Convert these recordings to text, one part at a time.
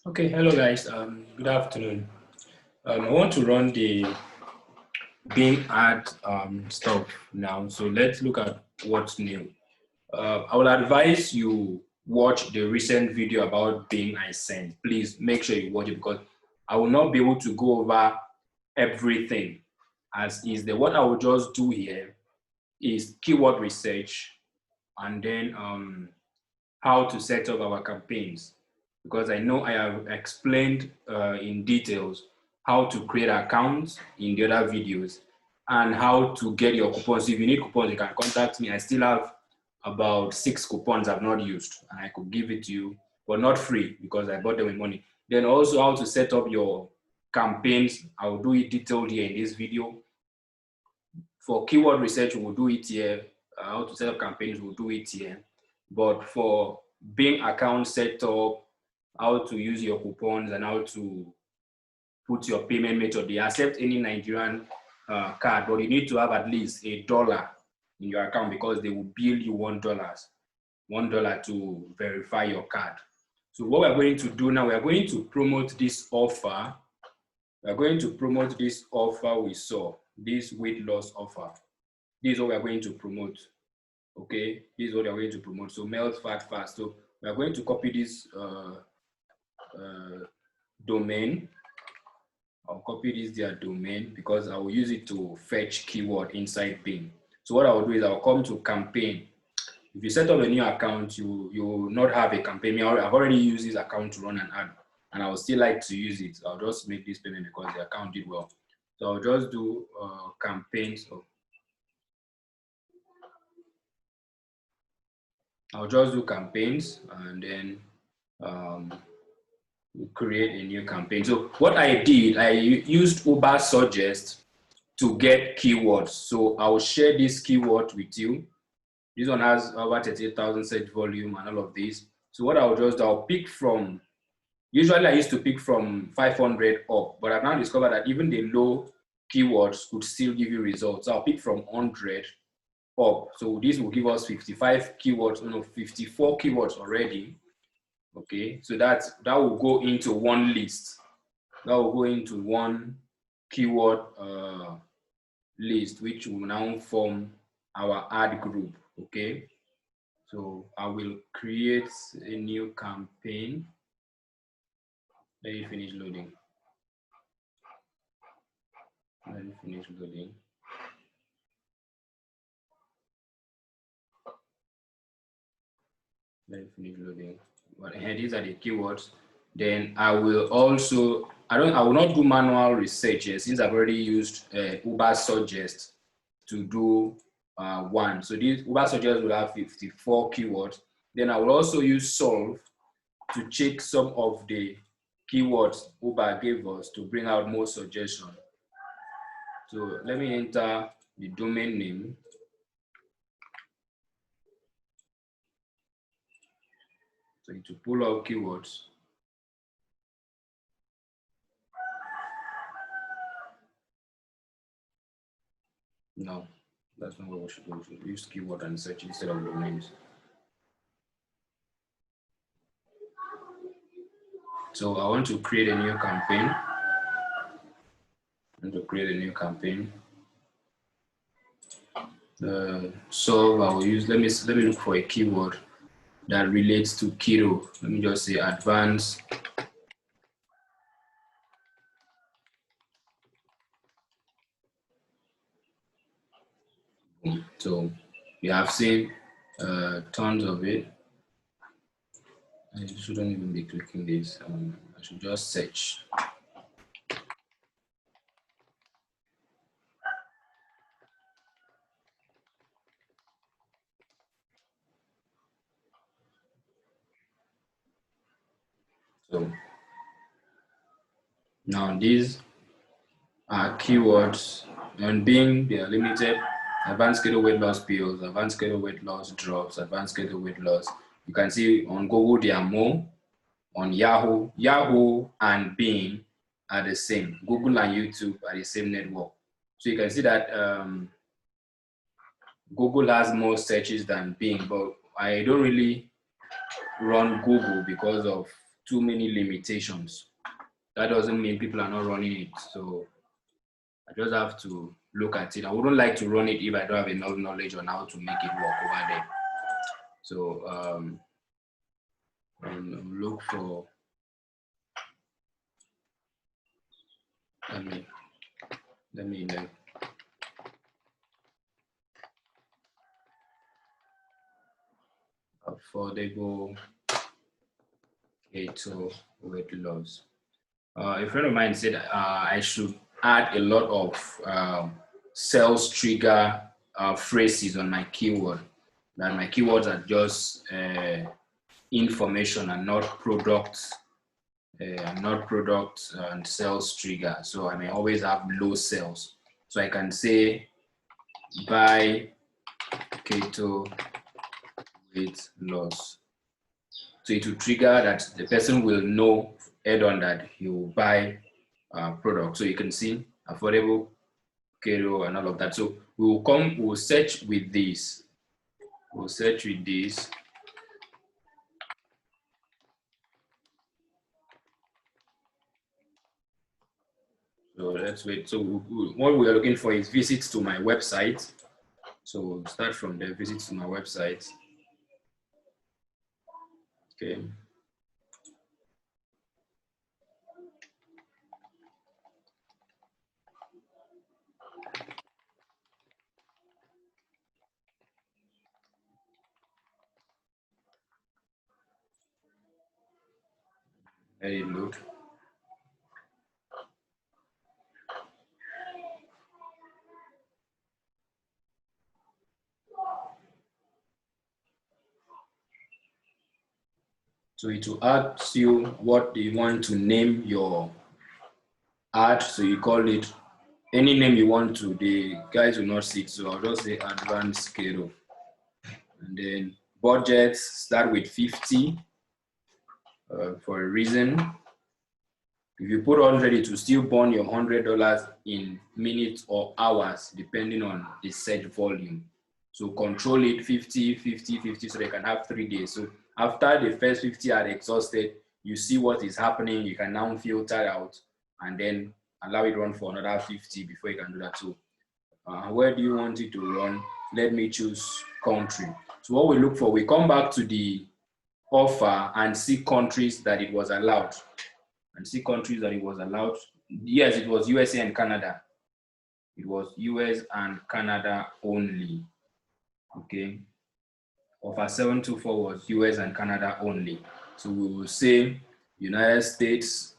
Okay, hello guys. Good afternoon. I want to run the Bing ad stuff now. So let's look at what's new. I will advise you watch the recent video about Bing I sent. Please make sure you watch it because I will not be able to go over everything as is. The what I will just do here is keyword research and then how to set up our campaigns, because I know I have explained in details how to create accounts in the other videos and how to get your coupons. If you need coupons, you can contact me. I still have about 6 coupons I've not used and I could give it to you, but not free because I bought them with money. Then also how to set up your campaigns. I will do it detailed here in this video. For keyword research, we'll do it here. How to set up campaigns, we'll do it here. But for Bing account setup, how to use your coupons and how to put your payment method, they accept any Nigerian card, but you need to have at least $1 in your account because they will bill you $1 to verify your card. So what we're going to do now, we're going to promote this offer. We're going to promote this offer we saw, this weight loss offer. This is what we're going to promote. Okay, this is what we're going to promote. So melt fat fast. So we're going to copy this domain. I'll copy this their domain because I will use it to fetch keyword inside Bing. So what I will do is I'll come to campaign. If you set up a new account, you will not have a campaign. I've already used this account to run an ad and I would still like to use it. I'll just make this payment because the account did well. So I'll just do campaigns. I'll just do campaigns and then create a new campaign. So what I did, I used Uber Suggest to get keywords. So I will share this keyword with you. This one has over 38,000 search volume and all of this. So what I'll just do, I'll pick from, usually I used to pick from 500 up, but I've now discovered that even the low keywords could still give you results. So I'll pick from 100 up. So this will give us 55 keywords, 54 keywords already. Okay, so that will go into one list. That will go into one keyword list, which will now form our ad group. Okay, so I will create a new campaign. Let me finish loading. Let me finish loading. Let me finish loading. But here, these are the keywords. Then I will also, I will not do manual research here since I've already used Uber Suggest to do one. So this Uber Suggest will have 54 keywords. Then I will also use Solve to check some of the keywords Uber gave us to bring out more suggestions. So let me enter the domain name. So to pull out keywords. No, that's not what we should do. We should use keyword and search instead of domains. So I want to create a new campaign. So I will use, let me look for a keyword that relates to keto. Let me just say advanced so we have seen tons of it. I shouldn't even be clicking this. I should just search. So now these are keywords on Bing. They are limited. Advanced keto weight loss pills, advanced keto weight loss drops, advanced keto weight loss. You can see on Google there are more. On Yahoo and Bing are the same. Google and YouTube are the same network. So you can see that Google has more searches than Bing, but I don't really run Google because of too many limitations. That doesn't mean people are not running it. So I just have to look at it. I wouldn't like to run it if I don't have enough knowledge on how to make it work over there. So look for, let me affordable keto weight loss. A friend of mine said I should add a lot of sales trigger phrases on my keyword. That my keywords are just information and not products. Not product and sales trigger. So I may always have low sales. So I can say buy keto weight loss. So it will trigger that the person will know head on that he will buy product. So you can see affordable keto and all of that. So we'll search with this. We'll search with this. So let's wait. So what we are looking for is visits to my website. So we'll start from the visits to my website. Okay. Let it load. So it will ask you what you want to name your ad. So you call it any name you want to. The guys will not see it. So I'll just say advanced keto. And then budgets start with 50 for a reason. If you put 100, it will still burn your $100 in minutes or hours, depending on the search volume. So control it 50, 50, 50, so they can have 3 days. So after the first 50 are exhausted, you see what is happening. You can now filter out and then allow it to run for another 50 before you can do that. So where do you want it to run? Let me choose country. So what we look for, we come back to the offer and see countries that it was allowed. Yes, it was USA and Canada. It was US and Canada only. Okay. Offer 724 was US and Canada only. So we will say United States.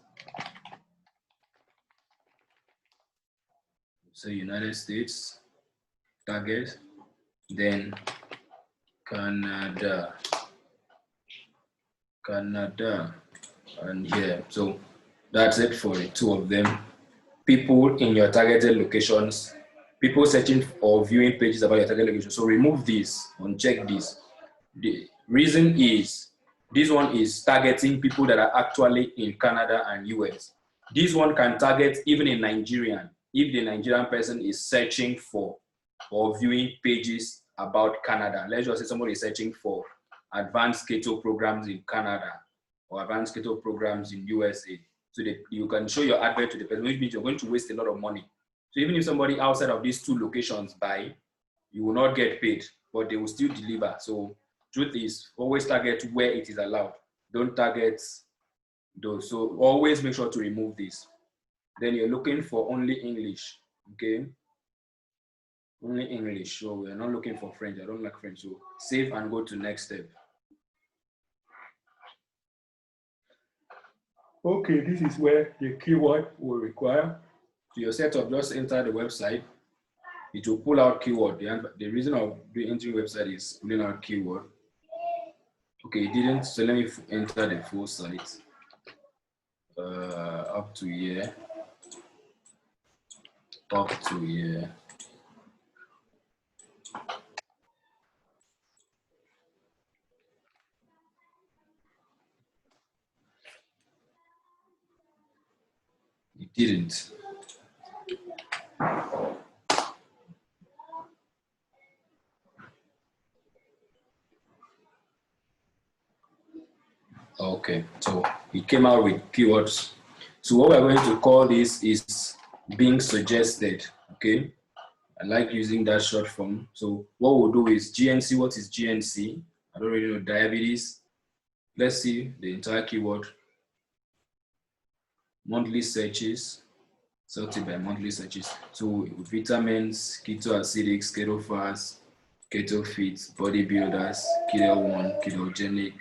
So United States target, then Canada, and here. So that's it for the two of them. People in your targeted locations, people searching or viewing pages about your target location. So remove this, uncheck this. The reason is this one is targeting people that are actually in Canada and US. This one can target even a Nigerian if the Nigerian person is searching for or viewing pages about Canada. Let's just say somebody is searching for advanced keto programs in Canada or advanced keto programs in USA. So you can show your advert to the person, which means you're going to waste a lot of money. So even if somebody outside of these two locations buy, you will not get paid, but they will still deliver. So truth is, always target where it is allowed. Don't target those. So always make sure to remove this. Then you're looking for only English, okay? Only English. So we're not looking for French. I don't like French. So save and go to next step. Okay, this is where the keyword will require. So your setup, just enter the website. It will pull out keyword. The reason of the entering website is pulling out keyword. Okay, it didn't. So let me enter the full site. Up to here. Up to here. It didn't. Okay. Okay, so it came out with keywords. So what we're going to call this is being suggested. Okay, I like using that short form. So what we'll do is GNC. What is GNC? I don't really know. Diabetes. Let's see the entire keyword. Monthly searches, sorted by monthly searches. So vitamins, keto acidics, keto fast, keto fit, bodybuilders, keto one, ketogenic,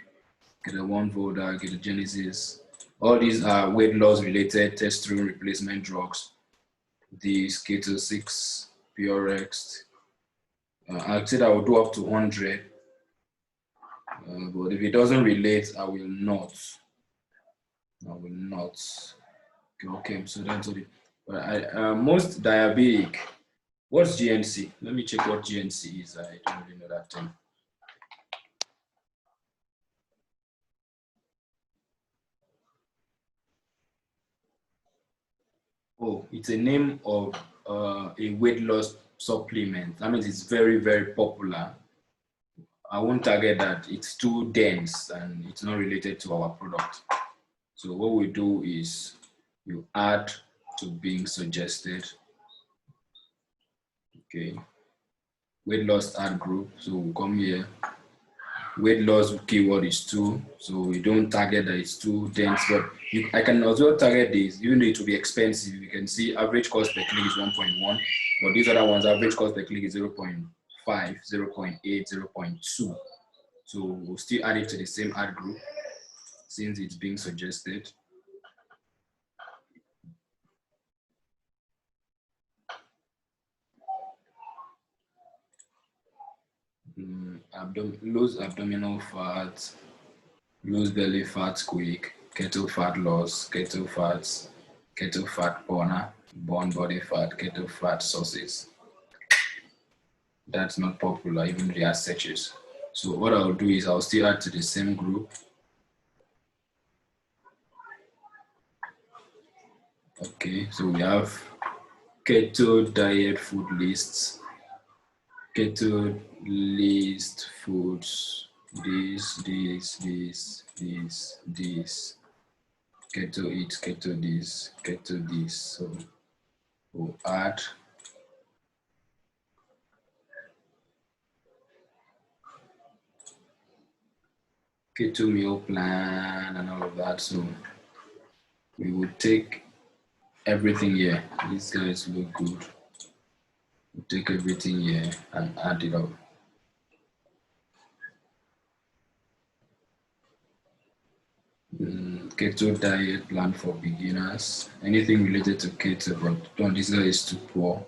keto one voda, ketogenesis. All these are weight loss related testosterone replacement drugs. These keto 6, purex. I'd say I will do up to 100. But if it doesn't relate, I will not. Okay, so that's what it. But most diabetic. What's GNC? Let me check what GNC is. I don't really know that term. Oh, it's a name of a weight loss supplement. That means it's very, very popular. I won't target that. It's too dense and it's not related to our product. So what we do is you add to being suggested. Okay. Weight loss ad group. So we'll come here. Weight loss keyword is 2, so we don't target that it's too dense, but I can also target this, even though it will be expensive. You can see average cost per click is 1.1, but these other ones, average cost per click is 0.5, 0.8, 0.2. So we'll still add it to the same ad group since it's being suggested. Lose abdominal fat, lose belly fat quick, keto fat loss, keto fats, keto fat burner, burn body fat, keto fat sources. That's not popular, even their searches. So what I'll do is I'll still add to the same group. Okay, so we have keto diet food lists, keto list foods, this, keto eat, keto this. So we'll add keto meal plan and all of that. So we would take everything here. These guys look good. We'll take everything here and add it up. Keto diet plan for beginners. Anything related to keto, but don't, this guy is too poor.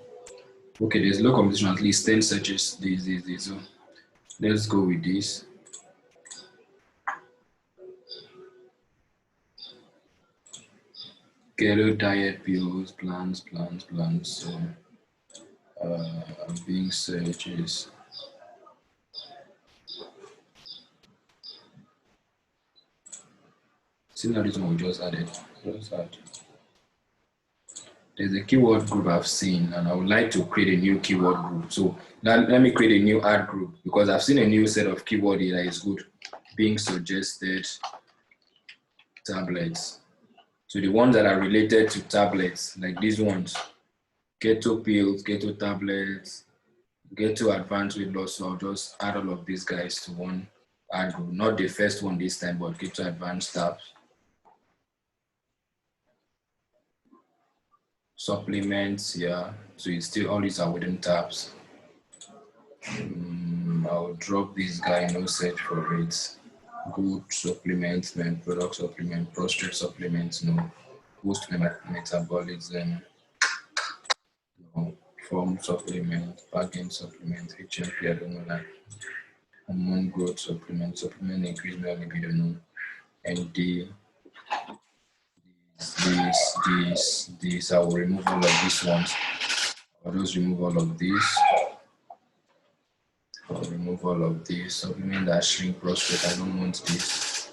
Okay, there's low competition, at least 10 searches. This. So let's go with this. Keto diet pills, plans. So being searches. See now this one we just added. There's a keyword group I've seen, and I would like to create a new keyword group. So now let me create a new ad group because I've seen a new set of keyword here that is good. Being suggested tablets. So the ones that are related to tablets, like these ones, keto pills, keto tablets, keto advanced weight loss. So I'll just add all of these guys to one ad group. Not the first one this time, but keto advanced tabs. Supplements, yeah. So it's still all these are within tabs. I'll drop this guy, no search for it. Good supplements, man, product supplement, prostate supplements, no. Post metabolism, no. Form supplement, bargain supplement, HMP, I don't know that. Hormone growth supplement, supplement increase male libido, no. ND, this, I will remove all of these ones. I'll just remove all of these. I'll remove all of these. Supplement that shrink prostate, I don't want this.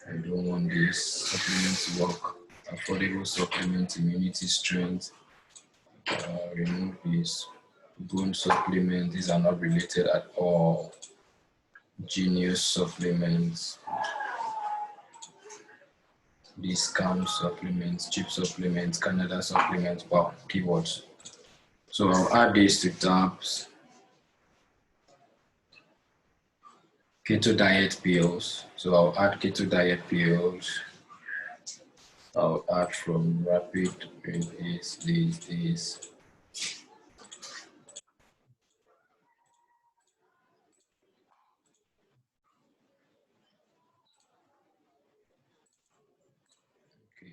I don't want this. Supplements work. Affordable supplement, immunity strength. Remove this. Bone supplement, these are not related at all. Genius supplements. discount supplements, cheap supplements, Canada supplements, wow, keywords. So I'll add this to tabs. Keto diet pills. So I'll add keto diet pills. I'll add from rapid this. Okay.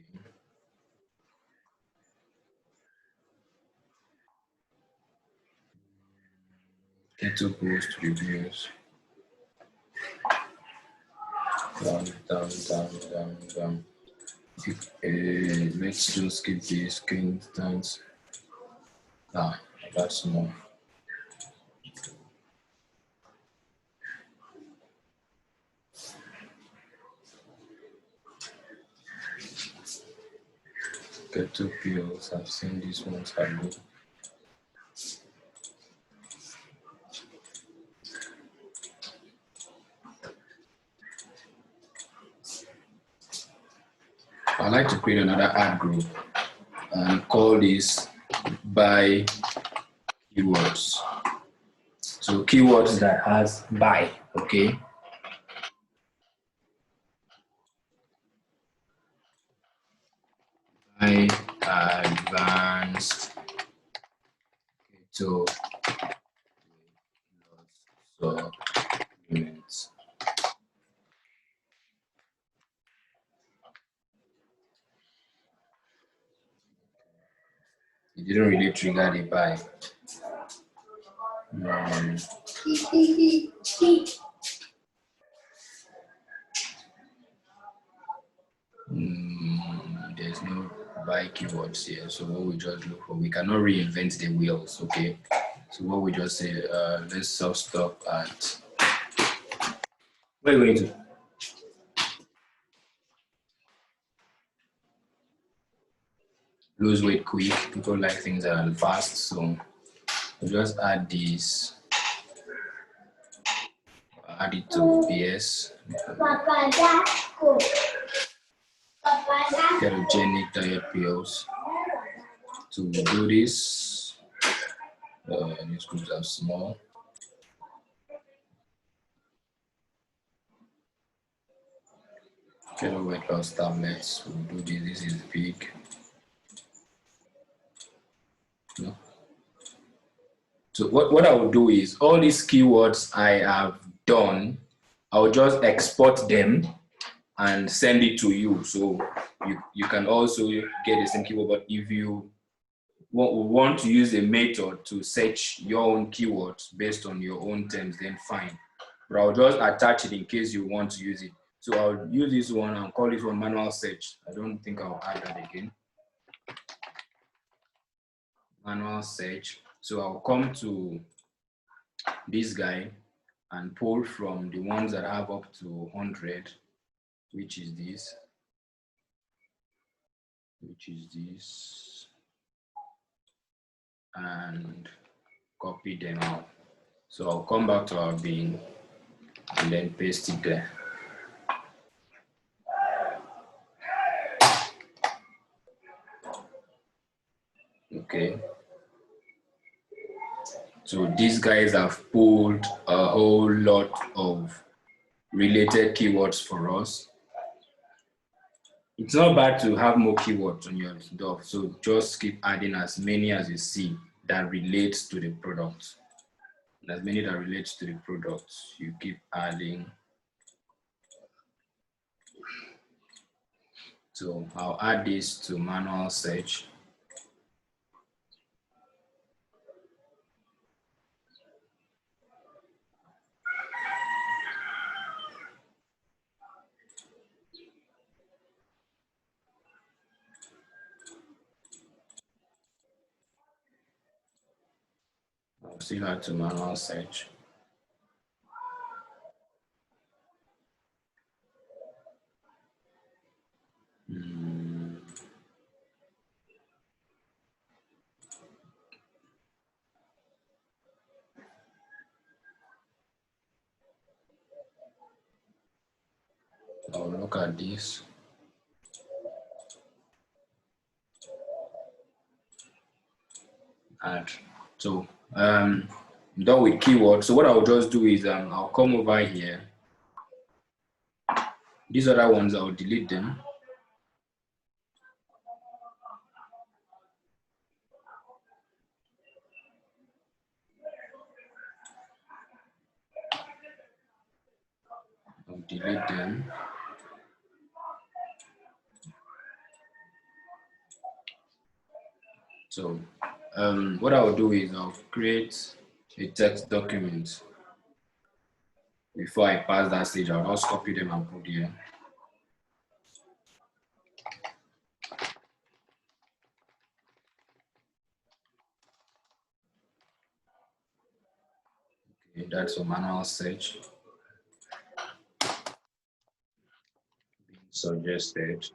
Keto post reviews. Down. Let's just keep this instance. That's more. Keto pills. I've seen these ones are good. I'd like to create another ad group and call this by keywords. So keywords that has buy, okay? Buy advanced keto supplements. It didn't really trigger the buy. There's no buy keywords here. So what we just look for, we cannot reinvent the wheels, okay? So what we just say, let's stop at, where are you going to? Lose weight quick. People like things that are fast, so we'll just add this. Add it to PS. Ketogenic diet pills. To do this, these groups are small. Keto weight loss tablets. We'll do this. This is big. No. So what I will do is all these keywords I have done, I'll just export them and send it to you. So you can also get the same keyword, but if you want to use a method to search your own keywords based on your own terms, then fine. But I'll just attach it in case you want to use it. So I'll use this one and call this one manual search. I don't think I'll add that again. Manual search. So I'll come to this guy and pull from the ones that have up to 100, which is this, and copy them out. So I'll come back to our bin and then paste it there. Okay. So these guys have pulled a whole lot of related keywords for us. It's not bad to have more keywords on your stuff, so just keep adding as many as you see that relates to the product. As many that relates to the product, you keep adding. So I'll add this to manual search. I'll still add to manual search. I'll look at this. add. So I'm done with keywords. So what I'll just do is I'll come over here. These other ones, I'll delete them. I'll delete them. So what I'll do is I'll create a text document. Before I pass that stage, I'll just copy them and put here. Okay, that's a manual search. Being suggested.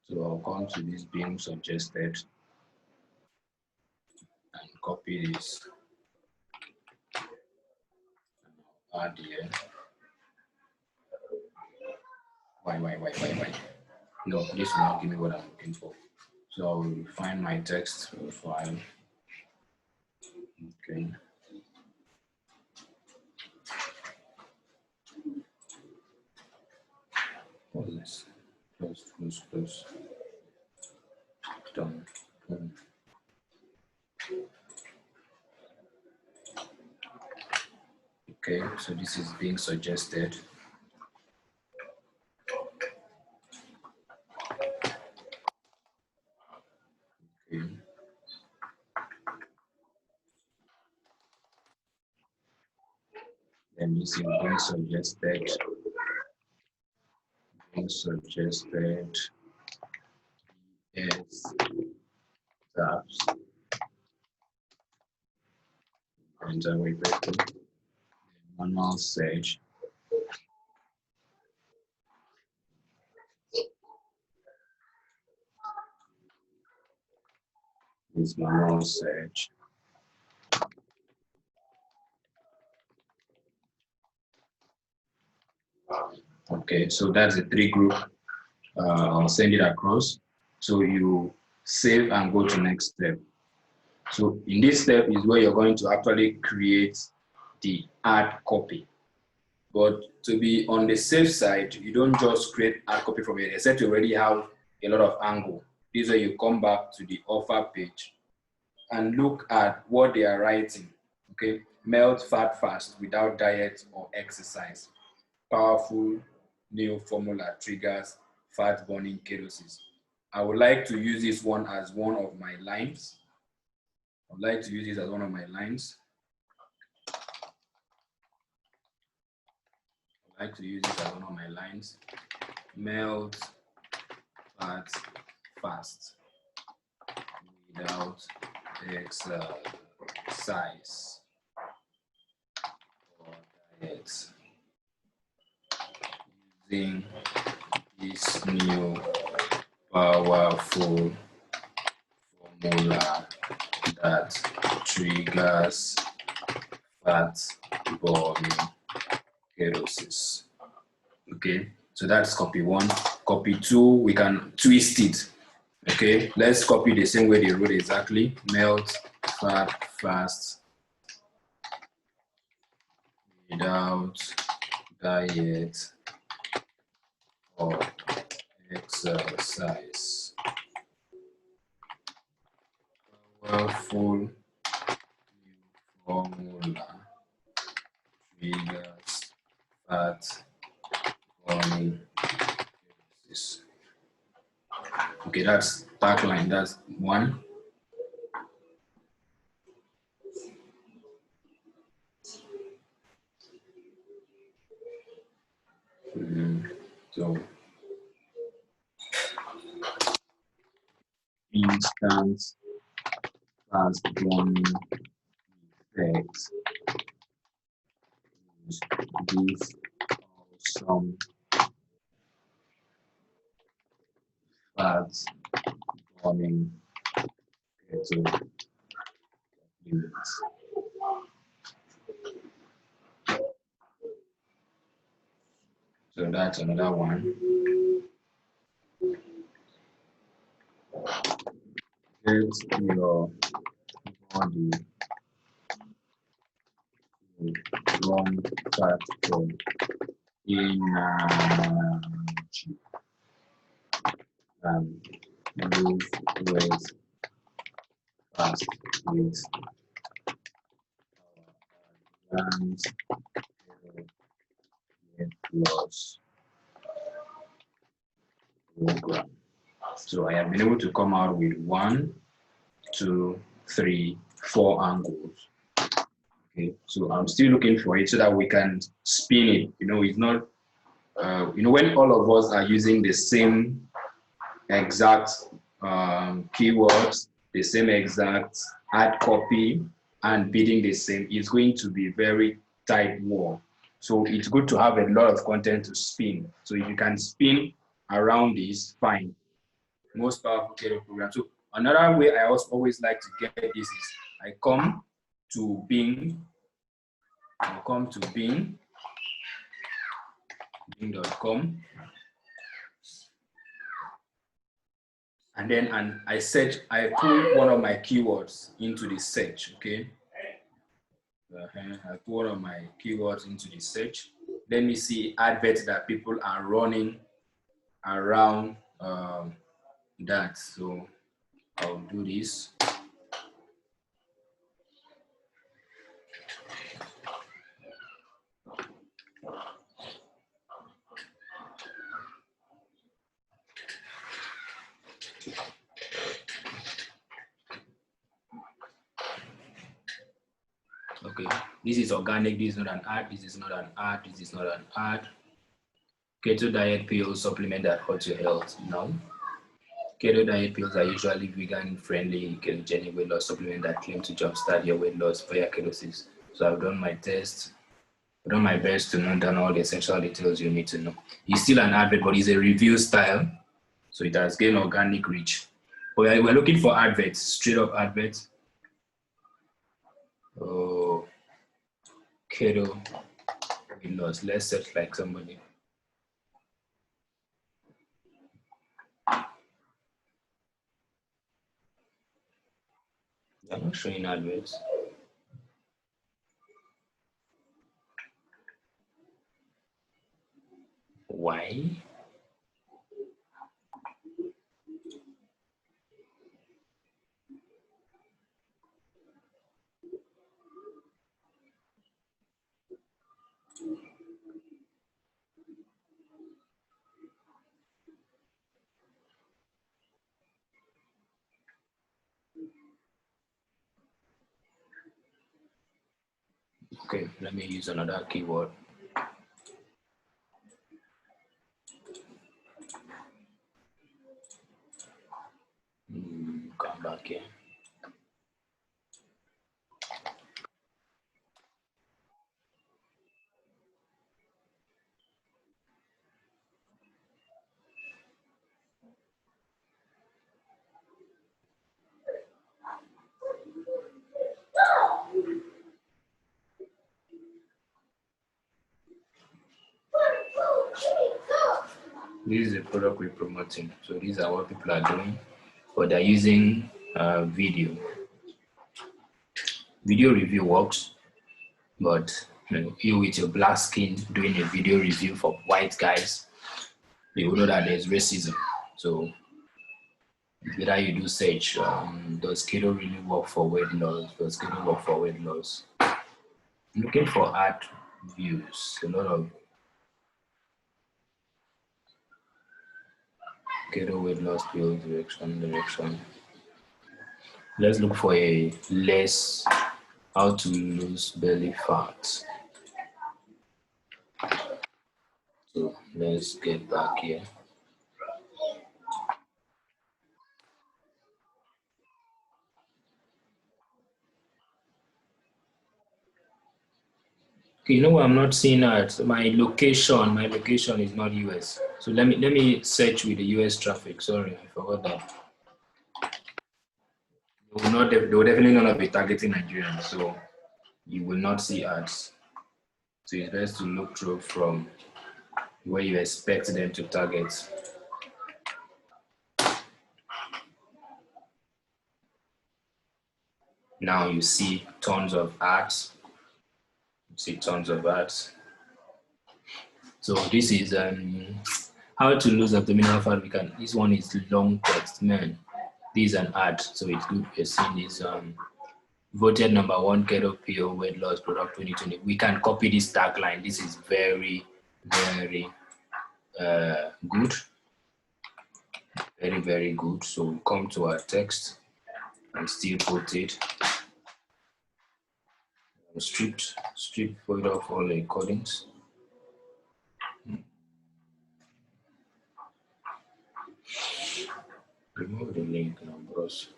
So I'll come to this being suggested and copy this. Add here. Why? No, this will not give me what I'm looking for. So I'll find my text file. Okay. What is this? Close. Done. Okay, so this is being suggested. Okay. Then this is being suggested. Being suggested is tabs. Enter with the manual search. This manual search. Okay, so that's the three group. I'll send it across. So you save and go to next step. So in this step is where you're going to actually create the ad copy. But to be on the safe side, you don't just create ad copy from it, except you already have a lot of angle. This is where you come back to the offer page and look at what they are writing. Okay, melt fat fast without diet or exercise. Powerful new formula triggers fat burning ketosis. I would like to use this one as one of my lines. I'd like to use this as one of my lines. I'd like to use this as one of my lines. Melt fat fast without exercise or diet. Using this new powerful formula that triggers fat burning ketosis. Okay, so that's copy one. Copy two, we can twist it. Okay, let's copy the same way they wrote exactly. Melt fat fast without diet or exercise. Powerful formula triggers fat burning ketosis. Okay, that's tagline. That's one. So instant fast burning effect is this awesome fat burning keto units. So that's another one. Get your all the wrong platform in move with fast with advanced plus program. So I have been able to come out with 1, 2, 3, 4 angles. Okay, so I'm still looking for it so that we can spin it. It's not, when all of us are using the same exact keywords, the same exact ad copy, and bidding the same, it's going to be very tight war. So it's good to have a lot of content to spin. So if you can spin around this, fine. Most powerful career program. So another way I always like to get this is I come to Bing. I'll come to bing.com, and then I put one of my keywords into the search. Okay, I put one of my keywords into the search. Let me see adverts that people are running around that. So I'll do this. Okay, this is organic, this is not an ad, this is not an ad, this is not an ad. Keto diet pills supplement that hurts your health. No. Keto diet pills are usually vegan friendly, ketogenic weight loss supplement that claim to jumpstart your weight loss via ketosis. So I've done my test. I've done my best to note down all the essential details you need to know. It's still an advert, but it's a review style. So it has gained organic reach. But we're looking for adverts, straight up adverts. Oh, keto weight loss. Let's search like somebody. They're not showing adverts. Why? Okay, let me use another keyword. Come back here. This is the product we're promoting. So these are what people are doing, but they're using video. Video review works, but you with your black skin doing a video review for white guys, you will know that there's racism. So whether you do search, does keto really work for weight loss? Does keto work for weight loss? Looking for ad views, a lot of keto weight loss pill direction. Let's look for a less how to lose belly fat. So let's get back here. Okay, you know what I'm not seeing that my location is not US. So let me search with the US traffic. Sorry, I forgot that. They will definitely not be targeting Nigerians, so you will not see ads. So it's best to look through from where you expect them to target. Now you see tons of ads. You see tons of ads. So this is how to lose abdominal fat. This one is long text, man. This is an ad, so it's good. You're seeing this voted #1 keto pill weight loss product 2020. We can copy this tagline. This is very, very good. Very, very good. So we come to our text and still put it. Strip void off all the encodings. Remove the link now, bros.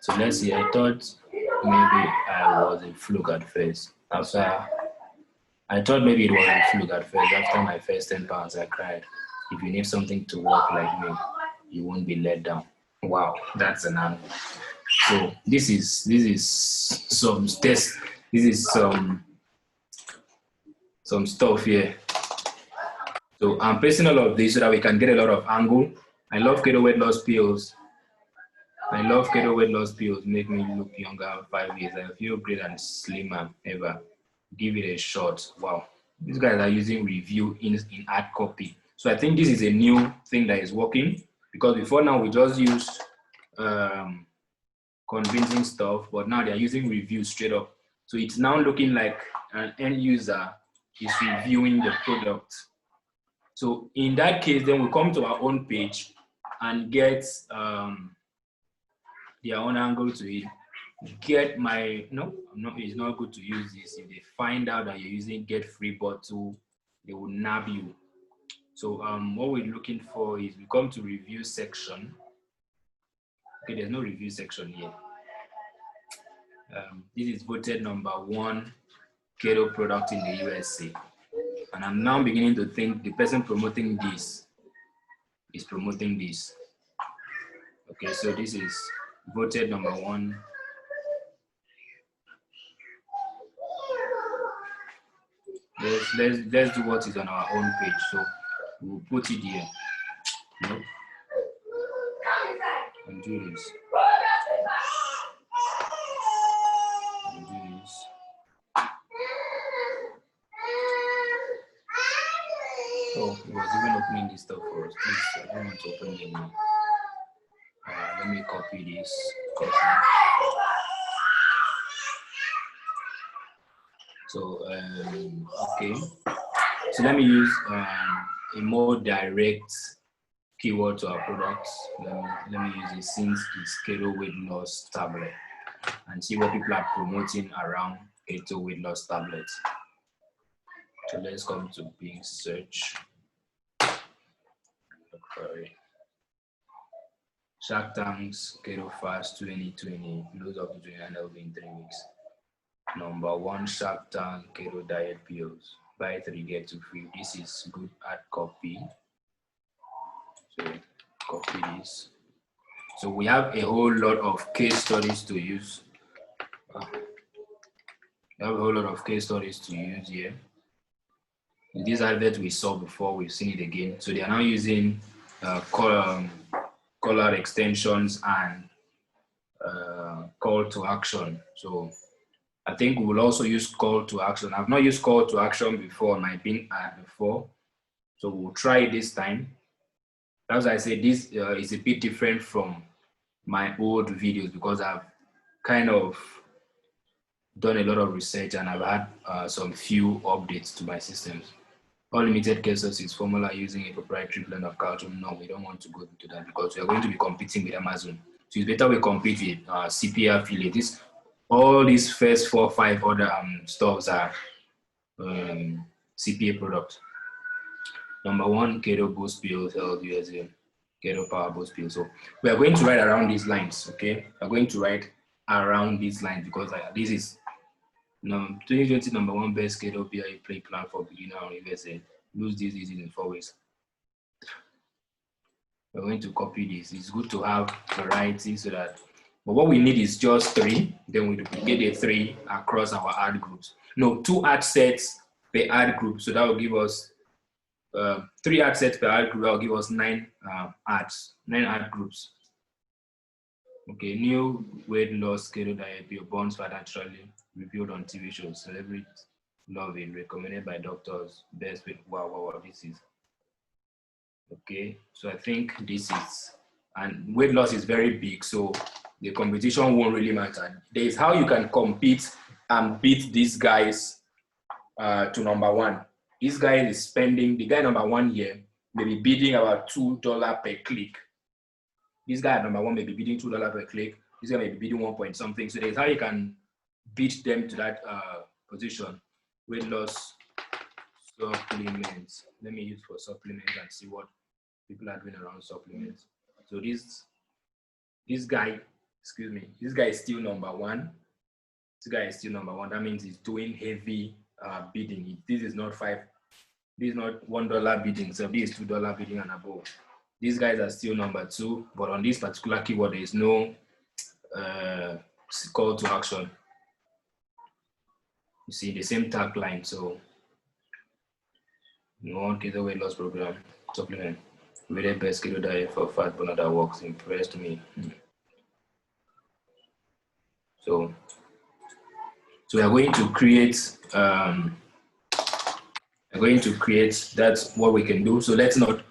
So let's see. I thought maybe I was a fluke at first. I thought maybe it was a fluke at first. After my first 10 pounds, I cried. If you need something to work like me, you won't be let down. Wow, that's an angle. So this is some test. This is some stuff here. So I'm pasting all of this so that we can get a lot of angle. I love keto weight loss pills. Make me look younger in 5 years. I feel great and slimmer ever. Give it a shot. Wow. These guys are using review in ad copy. So I think this is a new thing that is working, because before now we just used convincing stuff, but now they're using reviews straight up. So it's now looking like an end user is reviewing the product. So in that case, then we come to our own page and get their own angle to it. Get my, no, it's not good to use this. If they find out that you're using get free bottle, they will nab you. So what we're looking for is we come to review section. Okay, there's no review section here. This is voted #1 keto product in the USA. And I'm now beginning to think the person promoting this is promoting this. Okay, so this is voted #1. Let's do what is on our own page. So we'll put it here. Nope. And do this. And do this. Oh, it was even opening this stuff for us. Please, I don't want to open it now. Let me copy this. Copy. So, okay. So let me use a more direct keyword to our products. Let me use it since it's keto weight loss tablet, and see what people are promoting around keto weight loss tablets. So let's come to Bing search. Sorry. Shark Tank's Keto Fast 2020, lose up to 29 in 3 weeks. #1 Shark Tank Keto Diet Pills. Buy 3 get 2 free. This is good ad copy. So copy this. So we have a whole lot of case studies to use. We have a whole lot of case studies to use here. This advert we saw before, we've seen it again. So they are now using color extensions and call to action. So I think we will also use call to action. I've not used call to action before on my Bing ad before, so we'll try it this time. As I said, this is a bit different from my old videos because I've kind of done a lot of research and I've had some few updates to my systems. All limited cases is formula using a proprietary blend of calcium. No, we don't want to go into that because we are going to be competing with Amazon. So it's better we compete with CPA affiliate. All these first 4 or 5 other stores are CPA products. #1 keto boost pills, held USA, keto power boost pills. So we are going to write around these lines, okay? We're going to write around these lines because this is 2020 #1 best keto PI play plan for beginner on USA. Lose this easy in 4 weeks. We're going to copy this. It's good to have variety so that, but what we need is just 3. Then we duplicate the 3 across our ad groups. No, 2 ad sets per ad group. So that will give us 3 ad sets per ad group, that will give us 9 ads, 9 ad groups. Okay, new weight loss schedule diet, your bonds are naturally reviewed on TV shows, celebrity loving, recommended by doctors, best weight. Wow, this is okay. So I think this is, and weight loss is very big, so the competition won't really matter. There is how you can compete and beat these guys to number 1. This guy is spending, the guy number 1 here may be bidding about $2 per click. This guy at number 1 may be bidding $2 per click. This guy may be bidding 1 point something. So there's how you can beat them to that position. Weight loss supplements. Let me use for supplements and see what people are doing around supplements. So this guy, excuse me, this guy is still number 1. This guy is still number 1. That means he's doing heavy bidding. This is not $1 bidding. So this is $2 bidding and above. These guys are still number 2, but on this particular keyword, there is no call to action. You see the same tagline. So, you want keto weight loss program supplement, really best keto diet for fat burner that works, impressed me. So we are going to create. That's what we can do. So let's not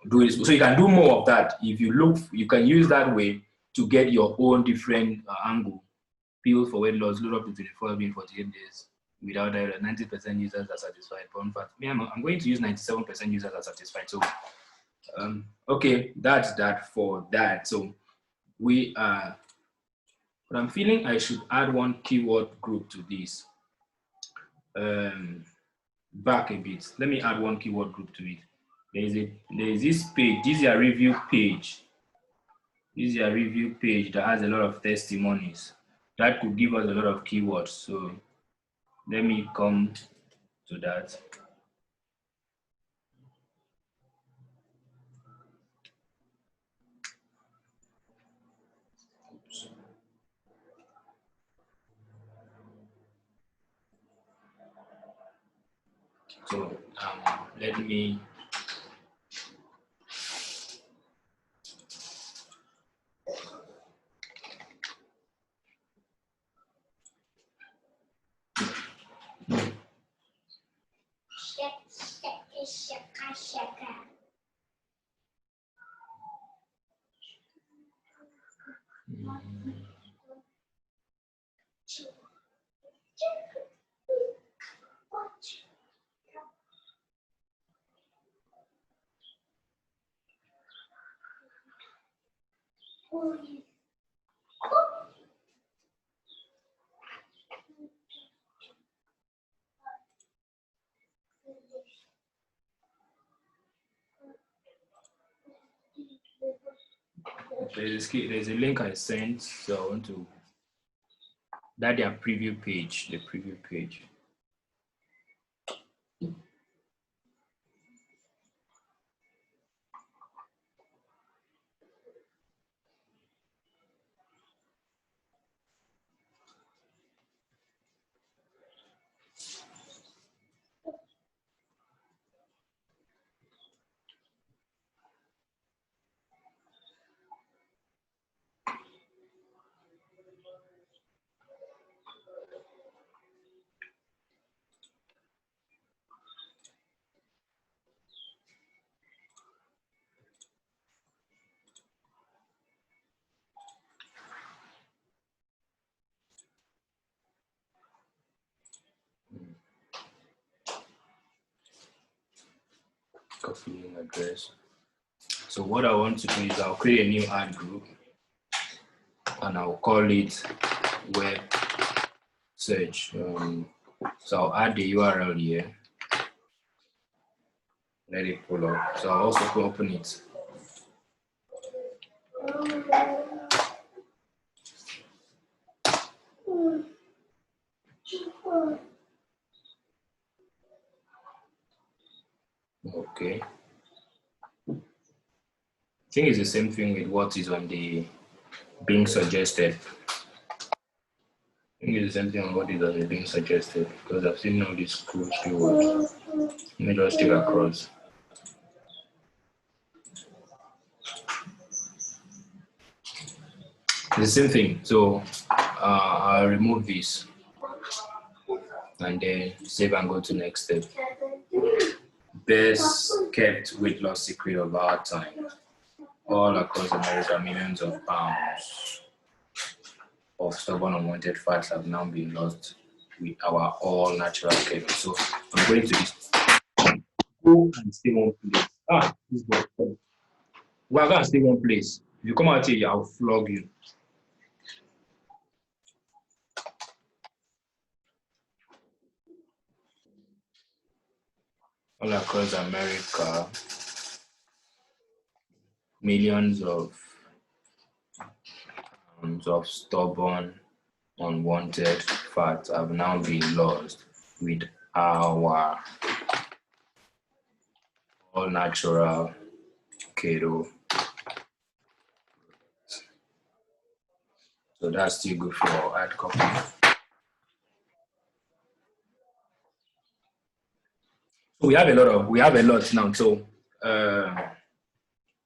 do it. So you can do more of that. If you look, you can use that way to get your own different angle. Pills for weight loss, load up to 24 being 48 days without diet. 90% users are satisfied. But in fact, I'm going to use 97% users are satisfied. So okay, that's that for that. So we but I'm feeling I should add one keyword group to this. Back a bit. Let me add one keyword group to it. There is this page. This is a review page. This is a review page that has a lot of testimonies. That could give us a lot of keywords. So let me come to that. Oops. So let me there's a link I sent, so I want to that their preview page, the preview page. Copy address. So what I want to do is I'll create a new ad group and I'll call it web search. So I'll add the URL here. Let it pull up. So I'll also open it. Okay. I think it's the same thing with what is on the being suggested. I think it's the same thing on what is on the being suggested because I've seen all these cool keywords. Let me just take across. The same thing. So I'll remove this and then save and go to next step. Best kept weight loss secret of our time. All across America, millions of pounds of stubborn unwanted fats have now been lost with our all natural keto. So I'm going to this. Go and stay one place. This boy. Well, I'm going to stay one place. If you come out here, I'll flog you. All across America, millions of pounds of stubborn, unwanted fats have now been lost with our all natural keto. So that's still good for hard copy. So we have a lot now. So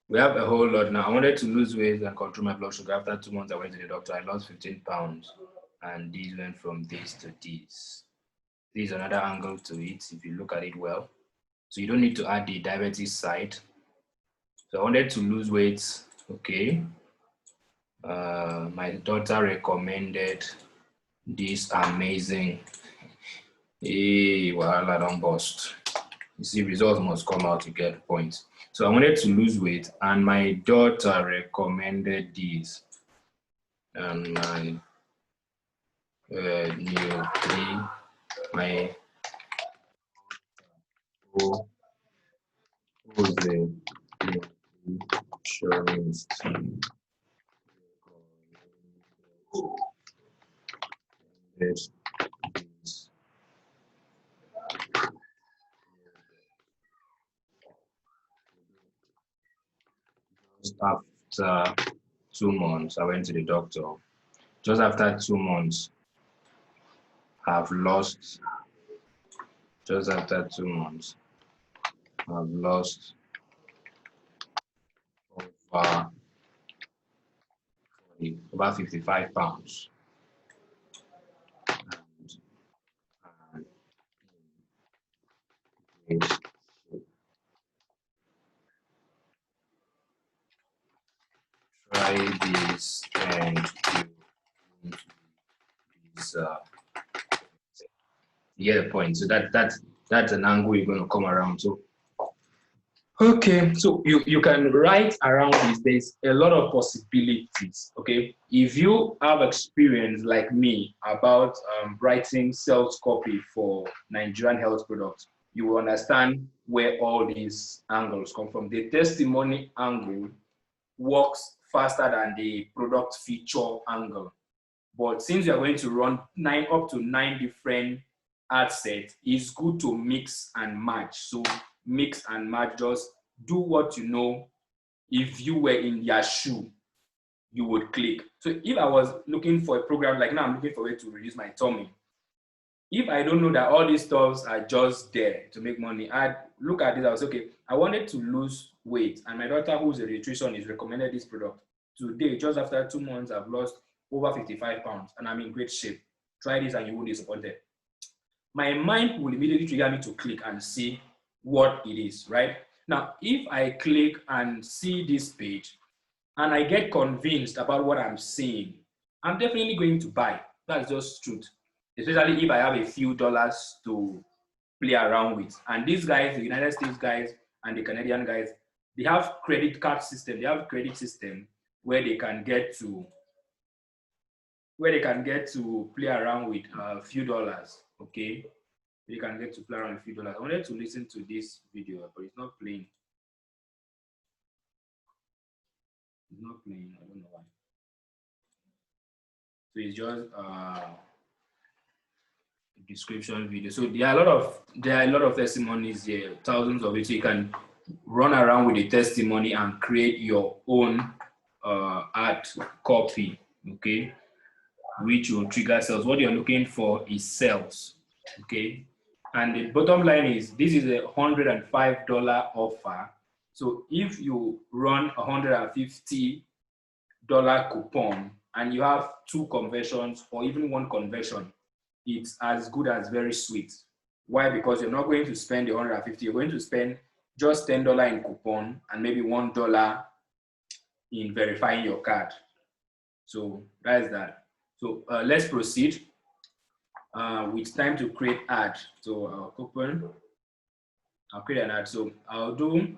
we have a whole lot now. I wanted to lose weight and control my blood sugar. After 2 months, I went to the doctor. I lost 15 pounds, and these went from this to this. This is another angle to it if you look at it well. So you don't need to add the diabetes side. So I wanted to lose weight. Okay. My daughter recommended this amazing. Hey, well, I don't bust. You see, results must come out to get points. So I wanted to lose weight, and my daughter recommended this. And my my insurance this just after 2 months. I went to the doctor. Just after 2 months, I've lost. Just after 2 months, I've lost over 55 pounds. And try this and this. You get the point. So that's an angle you're going to come around. So okay, so you can write around this. There's a lot of possibilities. Okay, if you have experience like me about writing sales copy for Nigerian health products, you will understand where all these angles come from. The testimony angle works faster than the product feature angle. But since you're going to run up to 9 different ad sets, it's good to mix and match. So mix and match, just do what you know. If you were in their shoe, you would click. So if I was looking for a program, like now I'm looking for a way to reduce my tummy. If I don't know that all these stuffs are just there to make money, I'd look at this, I was okay, I wanted to lose weight, and my daughter, who's a nutritionist, recommended this product. Today, just after 2 months, I've lost over 55 pounds, and I'm in great shape. Try this and you won't be disappointed. My mind will immediately trigger me to click and see what it is, right? Now, if I click and see this page, and I get convinced about what I'm seeing, I'm definitely going to buy. That's just truth. Especially if I have a few dollars to play around with. And these guys, the United States guys and the Canadian guys, they have credit card system. They have credit system where they can get to play around with a few dollars. Okay, they can get to play around with a few dollars. I wanted to listen to this video, but it's not playing. It's not playing. I don't know why. So it's just description video. So there are a lot of testimonies here, thousands of it. So you can run around with the testimony and create your own ad copy, okay, which will trigger sales. What you're looking for is sales, okay. And the bottom line is this is a $105 offer. So if you run $150 coupon and you have 2 conversions or even 1 conversion, it's as good as very sweet. Why? Because you're not going to spend the 150, you're going to spend just $10 in coupon and maybe $1 in verifying your card. So that's that. So let's proceed with time to create ad. So I'll open, I'll create an ad. So I'll do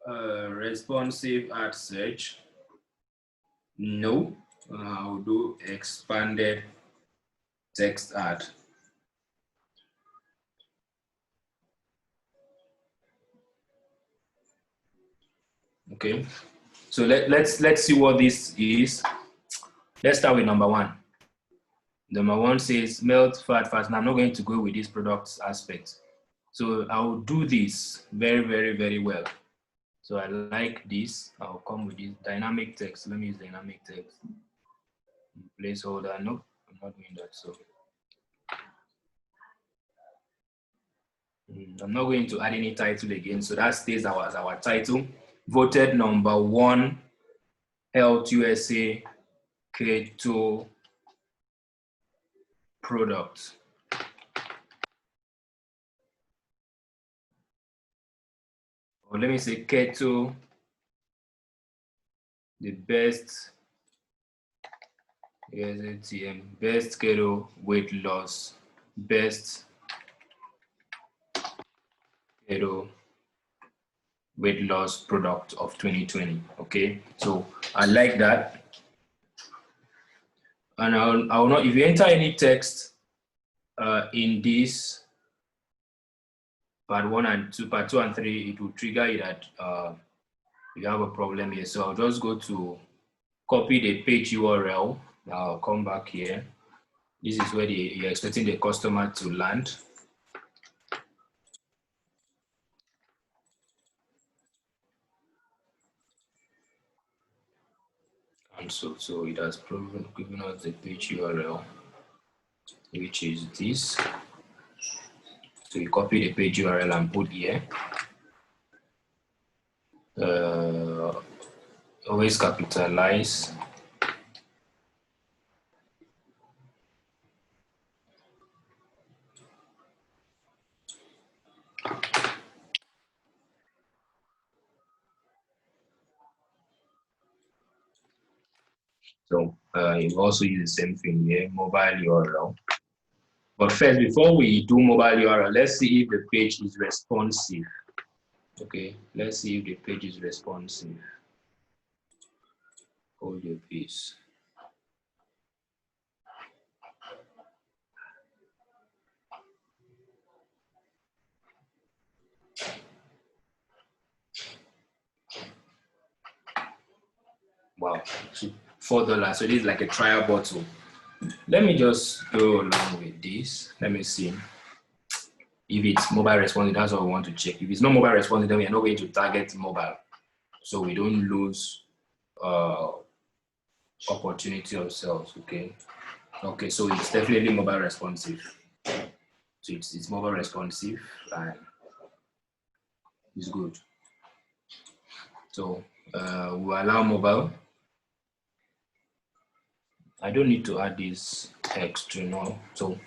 responsive ad search. No, I'll do expanded text ad. Okay, so let's see what this is. Let's start with number 1. Number 1 says melt fat fast. Now I'm not going to go with this product aspect. So I'll do this very, very, very well. So I like this. I'll come with this dynamic text. Let me use dynamic text. Placeholder. No, I'm not doing that. So I'm not going to add any title again. So that stays as our title. Voted number 1, Health USA Keto product. Or let me say keto, the best, best keto weight loss, best keto weight loss product of 2020. Okay, so I like that. And I'll not, if you enter any text in this part 1 and 2, part 2 and 3, it will trigger it that you have a problem here. So I'll just go to copy the page URL. I'll come back here. This is where you're expecting the customer to land. And so it has given us the page URL, which is this. So you copy the page URL and put here. Always capitalize. So you also use the same thing here, mobile URL. But first, before we do mobile URL, let's see if the page is responsive. Okay, let's see if the page is responsive. Hold your peace. Wow, $4. So this is like a trial bottle. Let me just go along with this. Let me see. If it's mobile responsive, that's what we want to check. If it's not mobile responsive, then we are not going to target mobile. So we don't lose opportunity of sales, okay? Okay, so it's definitely mobile responsive. So it's mobile responsive and it's good. So we allow mobile. I don't need to add this text, you know. So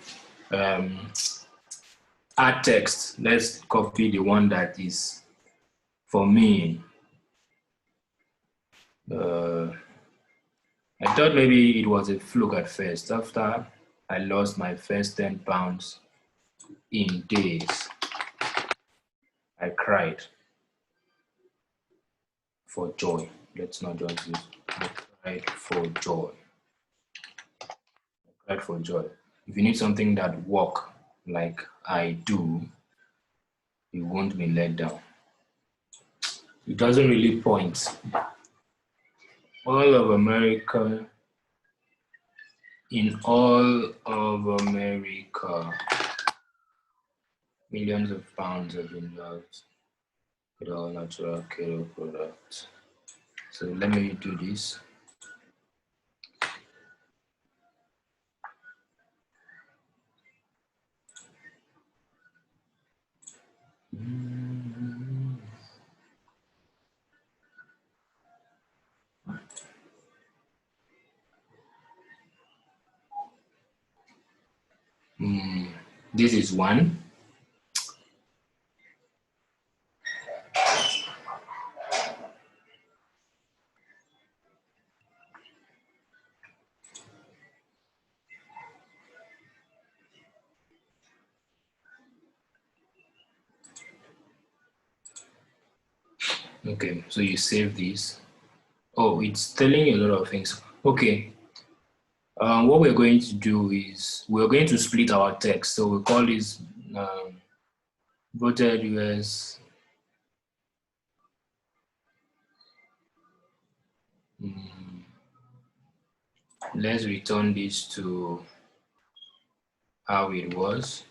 add text. Let's copy the one that is for me. I thought maybe it was a fluke at first. After I lost my first 10 pounds in days, I cried for joy. Let's not just use I cried for joy. I cried for joy. If you need something that works like I do, you won't be let down. It doesn't really point. All of America, in all of America, millions of pounds have been lost with all natural keto products. So let me do this. This is 1. Okay, so you save this. Oh, it's telling you a lot of things. Okay, what we're going to do is we're going to split our text. So we call this voted US. Let's return this to how it was.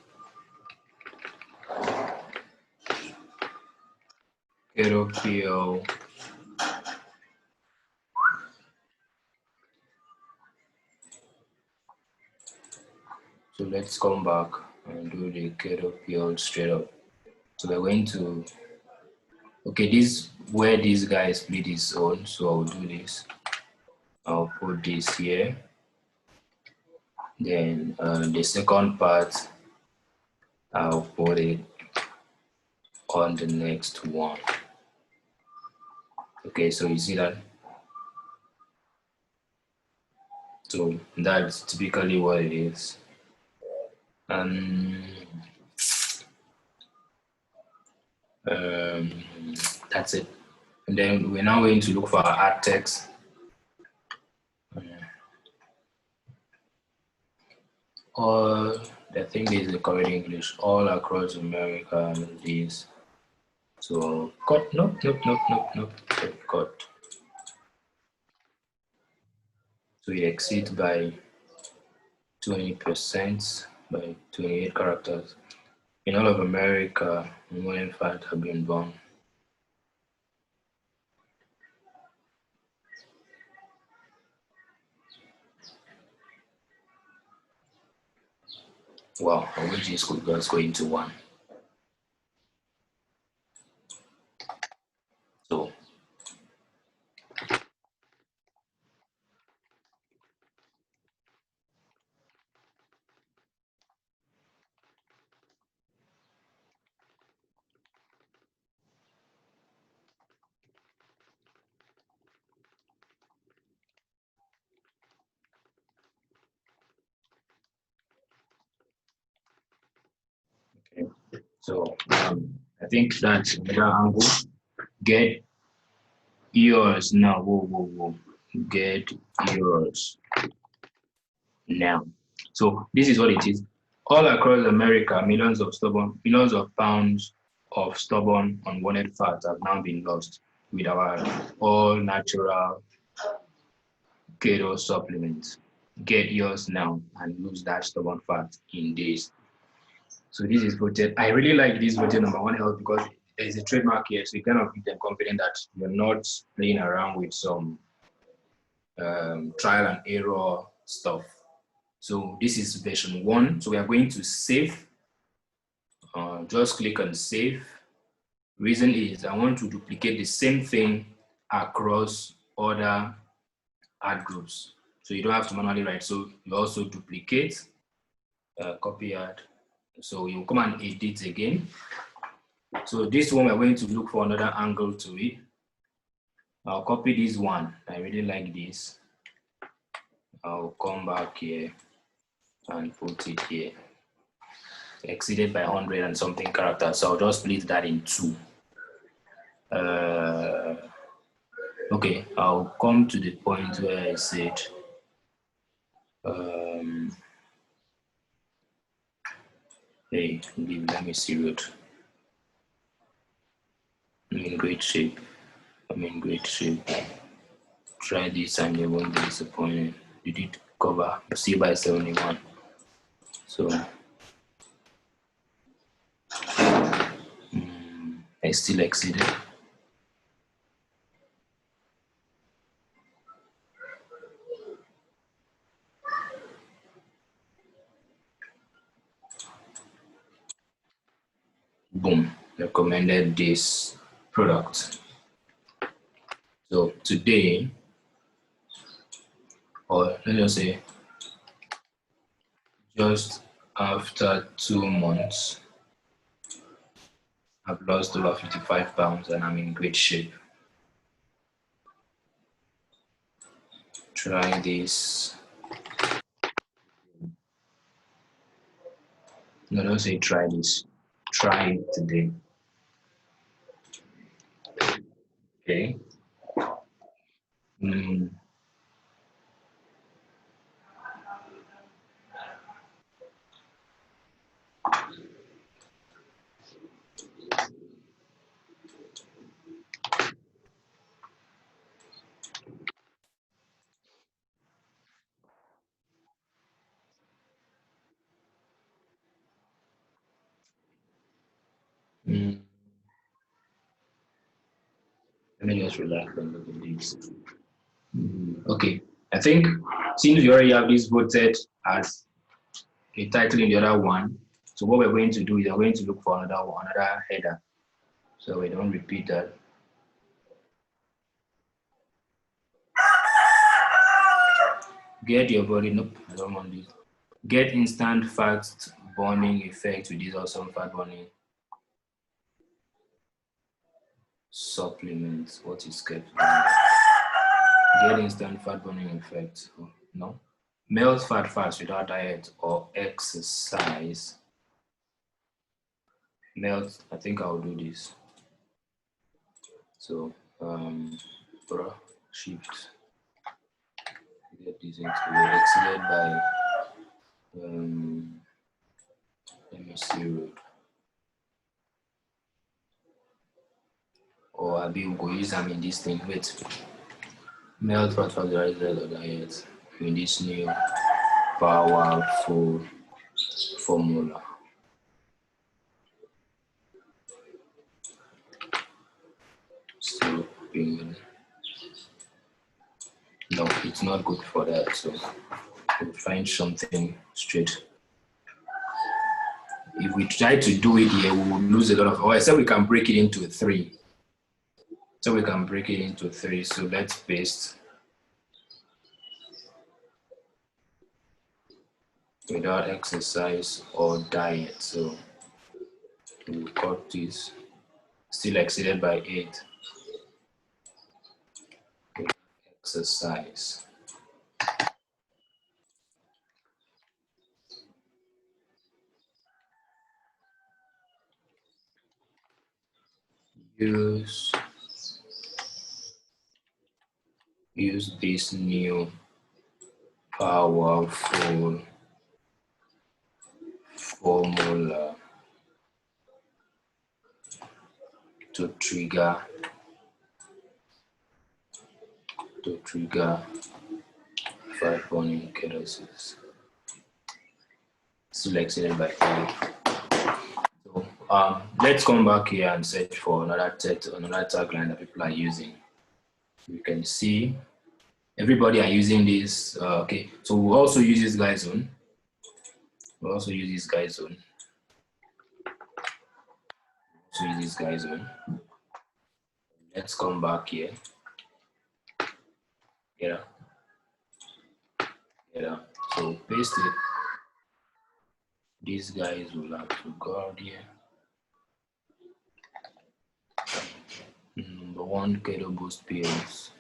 PL. So let's come back and do the PL straight up. So we're going to, okay, this where this guy split his own. So I'll do this. I'll put this here. Then the second part, I'll put it on the next one. Okay, so you see that? So that's typically what it is. That's it. And then we're now going to look for our ad text. All, I think this is the correct English, all across America and these. So cut, nope, cut. So it exceeds by 20%, by 28 characters. In all of America, more than 5 have been born. Wow, I wish this could just go into 1. So okay. So I think that's another angle. Get yours now. Whoa. Get yours now. So this is what it is. All across America, millions of pounds of stubborn, unwanted fat have now been lost with our all natural keto supplements. Get yours now and lose that stubborn fat in days. So this is voted. I really like this voted #1 health because there is a trademark here, so you kind of give them confident that you're not playing around with some trial and error stuff. So this is version 1. So we are going to save. Just click on save. Reason is I want to duplicate the same thing across other ad groups. So you don't have to manually write. So you also duplicate, copy ad. So you come and edit again. So this one, we're going to look for another angle to it. I'll copy this one. I really like this. I'll come back here and put it here. Exceeded by 100 and something characters. So I'll just split that in 2. Okay, I'll come to the point where I said, hey, let me see it. I'm in great shape. Try this and you won't be disappointed. You did cover C by 71. So I still exceeded. Boom. recommended this product. So today, or let's just say just after 2 months, I've lost over 55 pounds and I'm in great shape. Try this. No, don't say try this. Try it today. Okay. Let me just relax and look at this. Okay, I think since we already have this voted as a title in the other one, so what we're going to do is we're going to look for another header, so we don't repeat that. Get your body. Nope, I don't want this. Get instant fat burning effect with this awesome fat burning supplement. What is kept? Get instant fat burning effect. Oh, no. Melt fat fast without diet or exercise. Melt. I think I'll do this. So, shift. Get this into exceeded by. Let me see road. Or I'll be go use them in this thing. Wait. Melt fat fast without diet or diet in this new powerful formula. So, no, it's not good for that. So we'll find something straight. If we try to do it here, we will lose a lot of. Oh, I said we can break it into 3. So we can break it into 3. So let's paste without exercise or diet. So we'll cut this. Still exceeded by 8. Exercise. Use this new powerful formula to trigger fat burning ketosis. Still exceeded by 5. So let's come back here and search for another tagline that people are using. You can see everybody are using this. Okay, so we'll also use this guy zone. Let's come back here. Yeah. So paste it. These guys will have to go out here. Number 1, Keto Boost pills.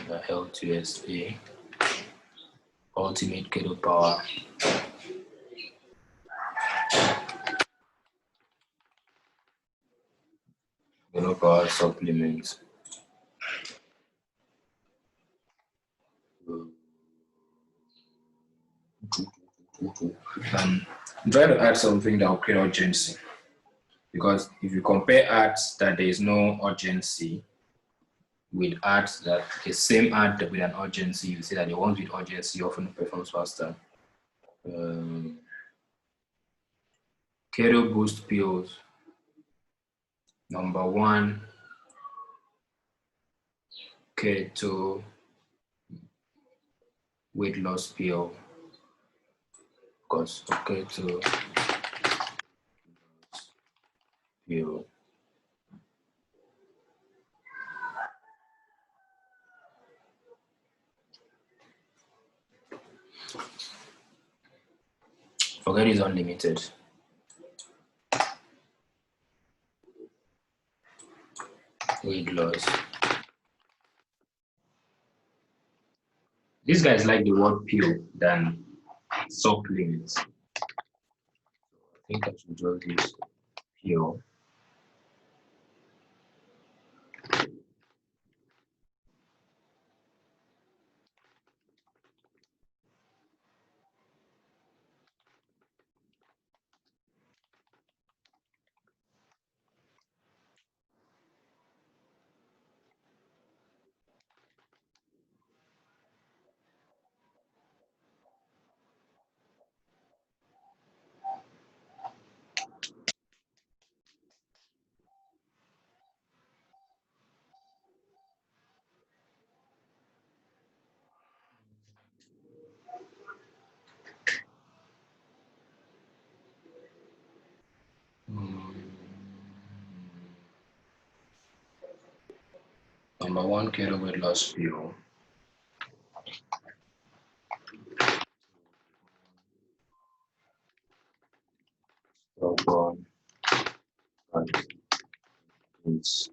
The Health USA. Ultimate Keto Power. Keto Power supplements. I'm trying to add something that will create urgency, because if you compare ads that there is no urgency with ads that the same ad with an urgency, you see that the ones with urgency often performs faster. Keto Boost pills. Number 1, keto weight loss pill. Because keto PO. Forget it's unlimited. Weight loss. These guys like the word PO than supplements. I think I should just use PO. Number one, keto weight loss PO. Stubborn. It's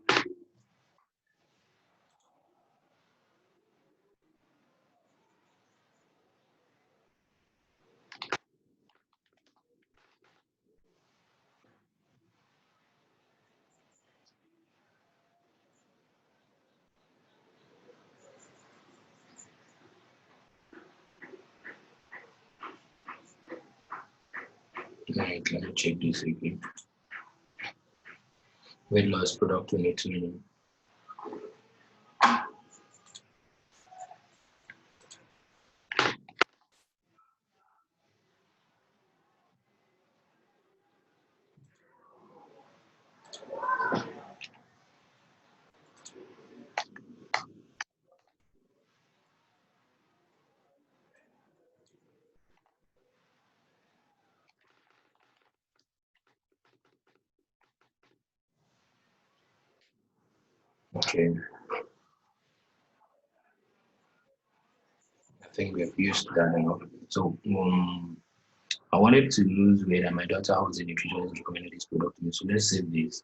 Right, let me check this again. Weight loss product 22. Okay, I think we've used that enough. So I wanted to lose weight, and my daughter, who's a nutritionist, recommended this product to me. So let's save this.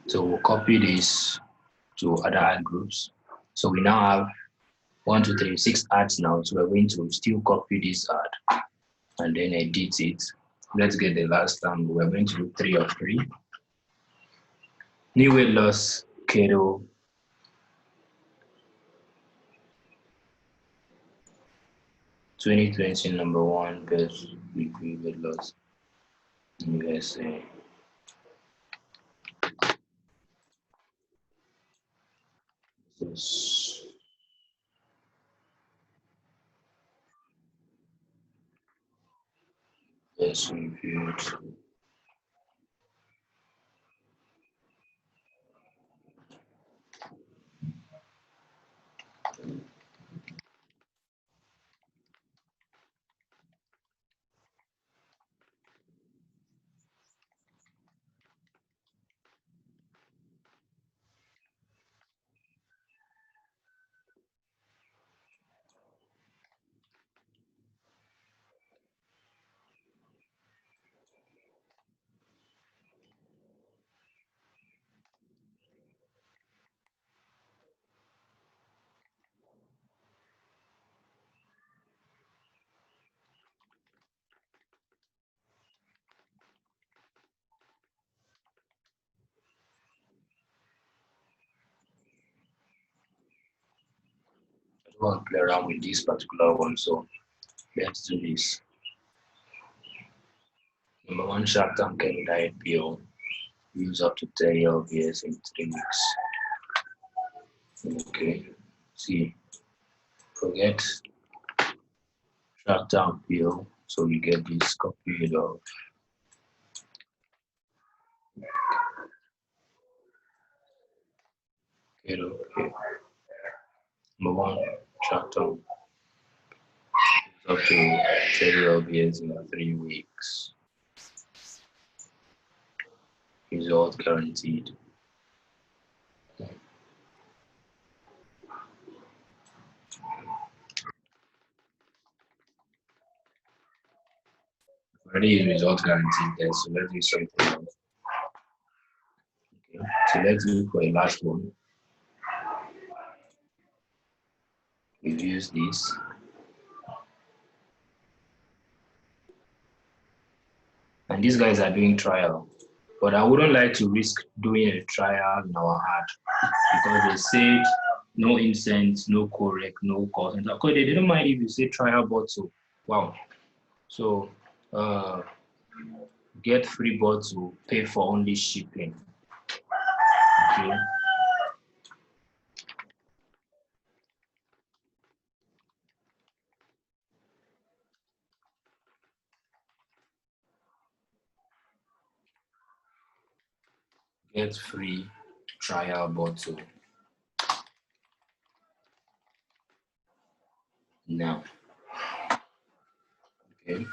So we'll copy this to other ad groups. So we now have 1, 2, 3, 6 ads now. So we're going to still copy this ad and then edit it. Let's get the last time. We're going to do 3 of 3. New weight loss, keto. (2020) number 1 best weekly weight loss in USA. This best reviewed. I don't want to play around with this particular one, so let's do this. Number 1, Shark Tank Kenny Diet PO. Use up to 30 LBS in 3 weeks. Okay, see, forget Shark Tank PO, so we get this copy of keto. Okay. Number 1, Shark Tank. Use up to 30 LBS in 3 weeks. result guaranteed. Already is result guaranteed there, so let's do something else. Okay, so let's look for a last one. We've used this. And these guys are doing trial. But I wouldn't like to risk doing a trial in our ad because they said no incense, no correct, no cost. And of course, they didn't mind if you say trial bottle. Wow. So get free bottle, pay for only shipping. Okay. Get free trial bottle. Now. Okay.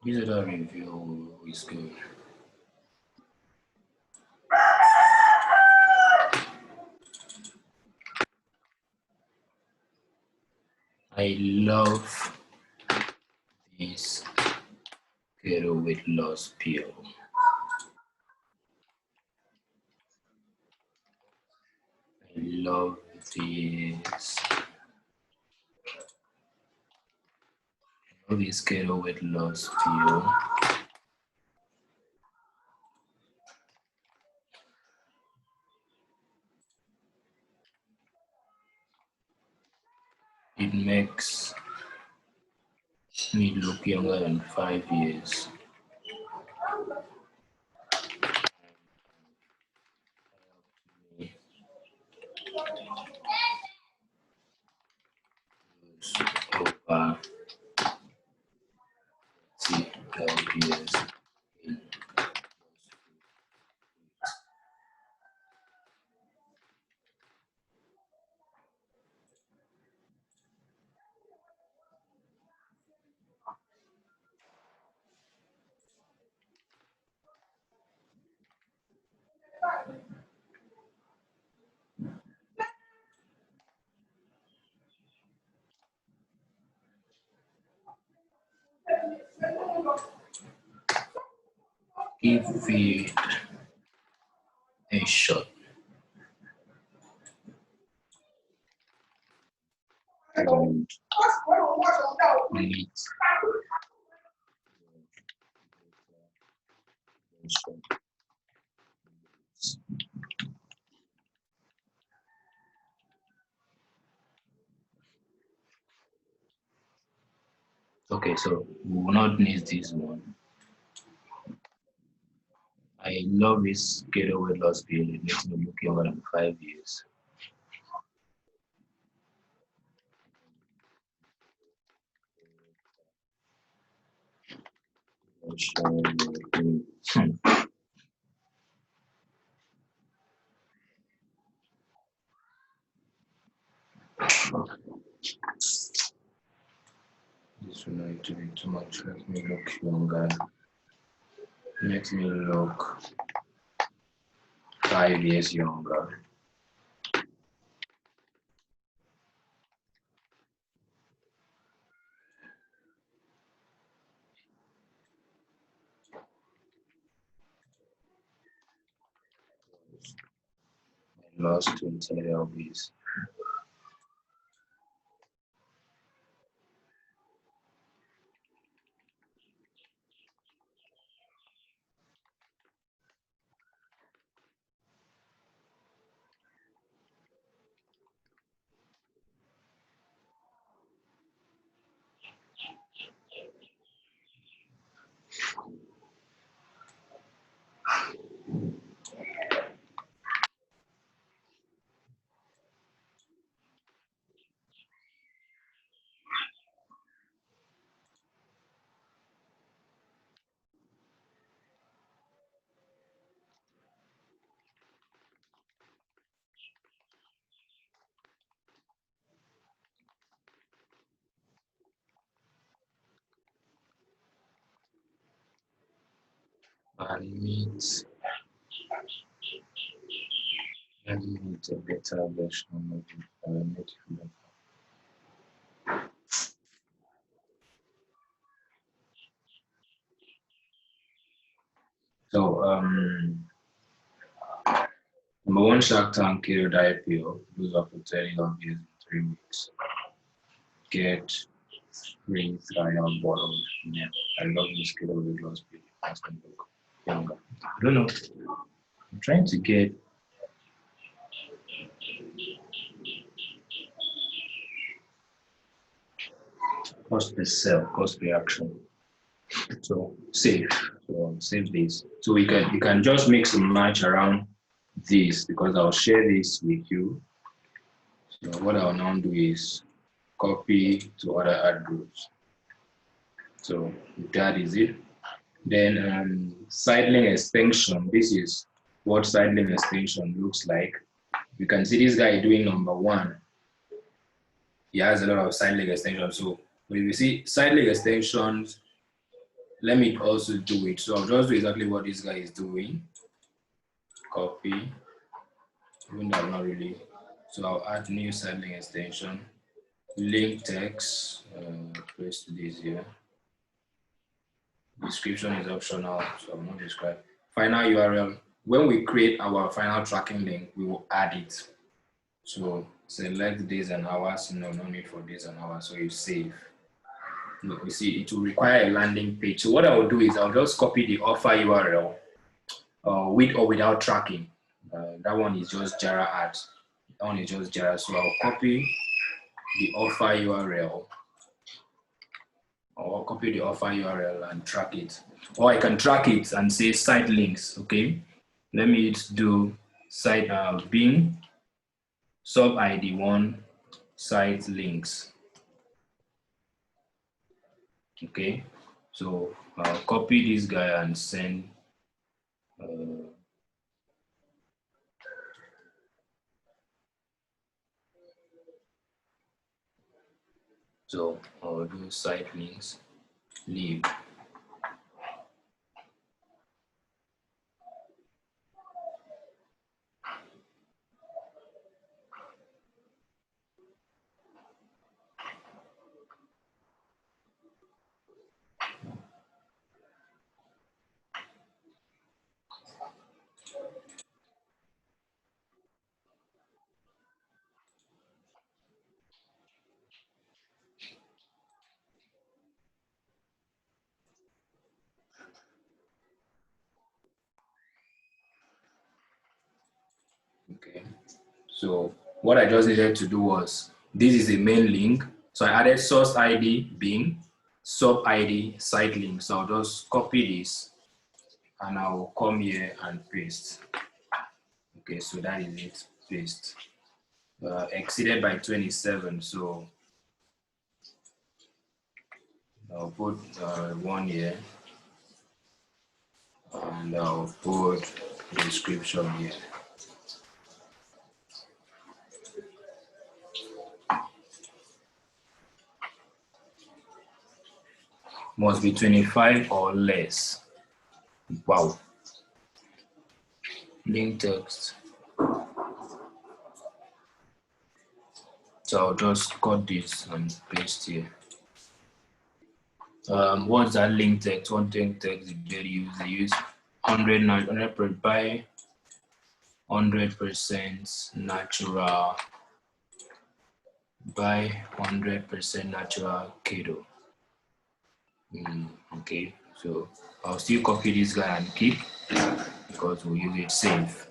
User review is good. I love this keto weight loss pill. I love this. This keto weight loss pill. It makes me look younger than 5 years. Over 12 years. Give it a shot. And meet. Okay, so we will not need this one. I love this keto weight loss pill. It makes me look younger than 5 years. This will not to be too much. Let me look younger. Let me look 5 years younger. I lost 20 lbs. and meet a better version of it. So number one, Shark Tank killed IPO, lose up to 30 of years in 3 weeks. Get free trial bottle. Yeah, I love this kid of the lost people. That's the book. Younger. I don't know. I'm trying to get cost per sell, cost per action. So save. So save this. So you can just mix and match around this because I'll share this with you. So what I'll now do is copy to other ad groups. So that is it. Then side link extension. This is what side link extension looks like. You can see this guy doing number one. He has a lot of side link extensions. So when you see side link extensions, let me also do it. So I'll just do exactly what this guy is doing. Copy. Even though I'm not really. So I'll add new side link extension. Link text. Paste this here. Description is optional, so I'm not describing. Final URL. When we create our final tracking link, we will add it. So select days and hours. No need for days and hours. So you save. Look, you see, it will require a landing page. So what I will do is I'll just copy the offer URL with or without tracking. That one is just Jira ads. That one is just Jira. So I'll copy the offer URL. Or copy the offer URL and track it. Or I can track it and say site links, okay? Let me do site Bing sub ID 1 site links. Okay, so I'll copy this guy and send so I'll do site links, leave. Okay, so what I just needed to do was, this is a main link. So I added source ID, Bing, sub ID, site link. So I'll just copy this and I'll come here and paste. Okay, so that is it, paste. Exceeded by 27, so I'll put 1 year and I'll put description here. Must be 25 or less. Wow. Link text. So I'll just cut this and paste here. What's that link text? What link text did they use? They use 100 by 100% natural by 100% natural keto. Okay, so I'll still copy this guy and keep because we'll use it safe.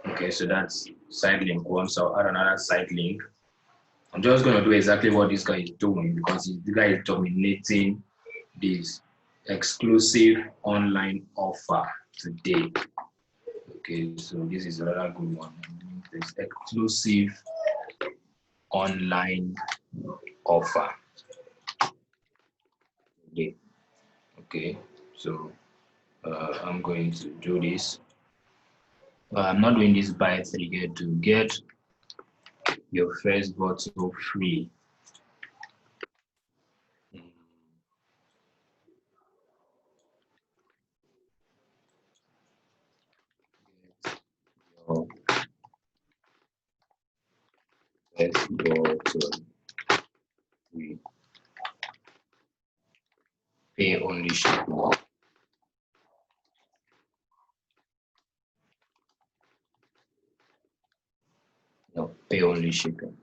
Okay, so that's side link one. So I'll add another side link. I'm just going to do exactly what this guy is doing because the guy is dominating this exclusive online offer today. Okay, so this is another good one. This exclusive online offer. Okay, so I'm going to do this. I'm not doing this buy 3 get 2. Get your first bottle free. Your first bottle free. Pay only shipping. No, pay only shipping.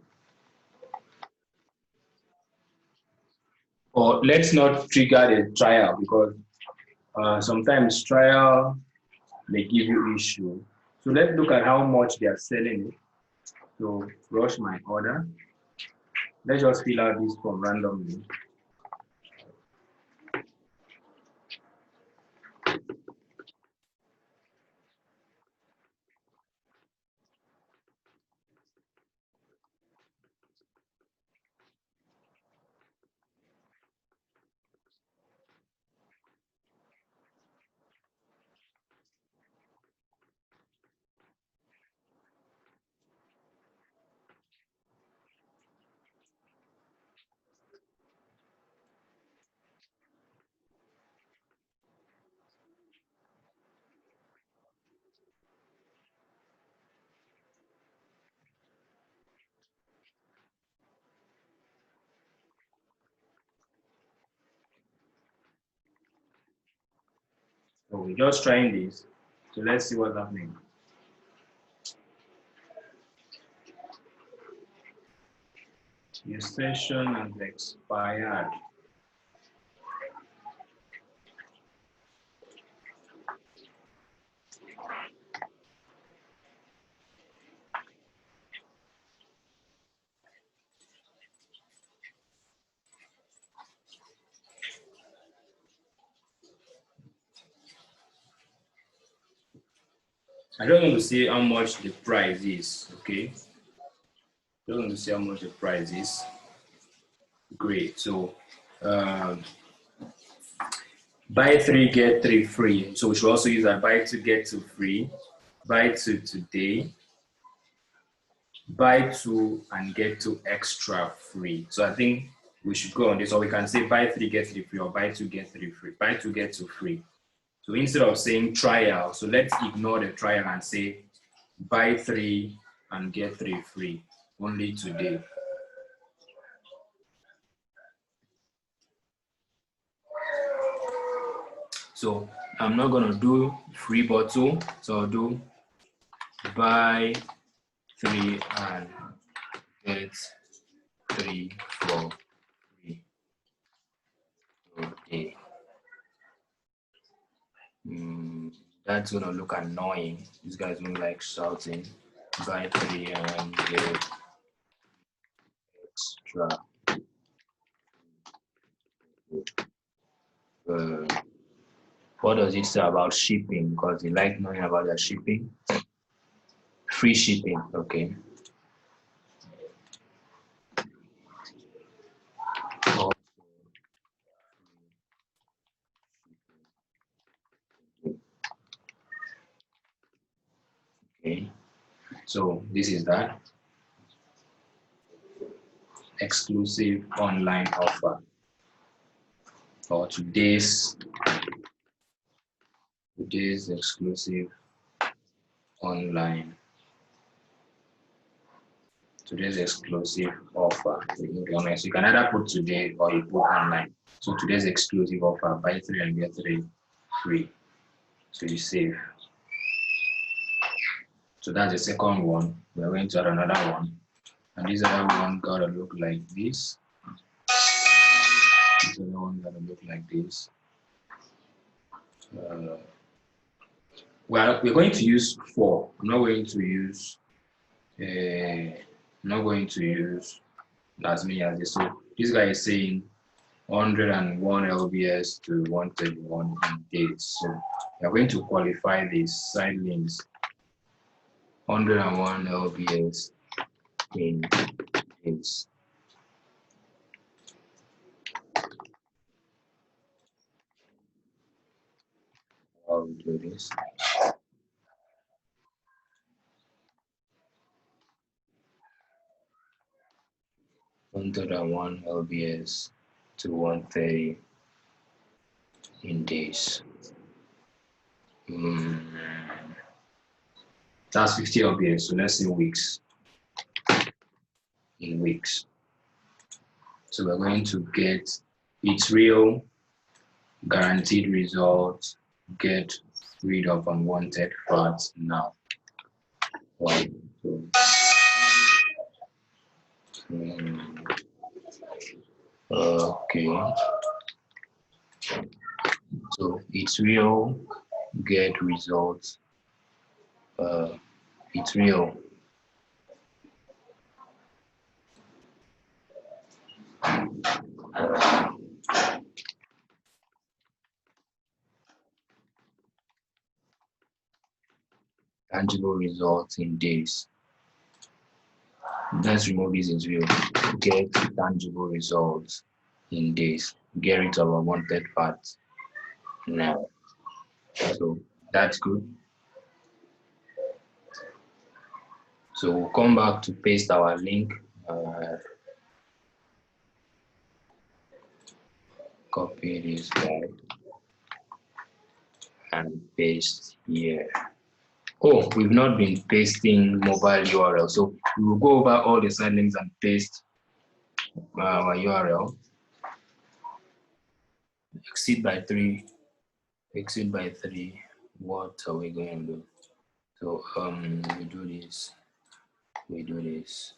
Or let's not trigger the trial because sometimes trial may give you issue. So let's look at how much they are selling it. So rush my order. Let's just fill out this form randomly. So we're just trying this. So let's see what's happening. Your session has expired. I don't want to see how much the price is, okay? I don't want to see how much the price is. Great. So buy 3 get 3 free. So we should also use that buy 2 get 2 free. Buy 2 today. Buy 2 and get 2 extra free. So I think we should go on this, or we can say buy 3 get 3 free, or buy 2 get 3 free. Buy 2 get 2 free. So instead of saying trial, so let's ignore the trial and say buy 3 and get 3 free only today. So I'm not gonna do free bottle, so I'll do buy 3 and get 3 for free today. That's gonna look annoying. These guys don't like shouting. Buy 3 and get extra. What does it say about shipping? Because they like knowing about their shipping. Free shipping, okay. Okay, so this is that exclusive online offer for today's exclusive online. Today's exclusive offer. To be honest, you can either put today or you put online. So today's exclusive offer, buy 3 and get 3 free. So you save. So that's the second one. We're going to add another one. And this other one gotta look like this. This other one gotta look like this. Well, we're going to use 4. I'm not going to use as many as this. So this guy is saying 101 lbs to 131 days. So we are going to qualify these side links 101 lbs in days. I'll do this. 101 lbs to 130 in days. That's 50 lbs, so let's say weeks. In weeks. So we're going to get its real guaranteed results, get rid of unwanted fats now. Right. Okay. So it's real, get results. It's real. Tangible results in days. Let's remove this is real. Get tangible results in days. Get rid of unwanted fats now. So that's good. So we'll come back to paste our link. Copy this guy and paste here. Oh, we've not been pasting mobile URL. So we will go over all the site links and paste our URL. Exceed by 3. Exceed by 3. What are we going to do? So we do this. We do this.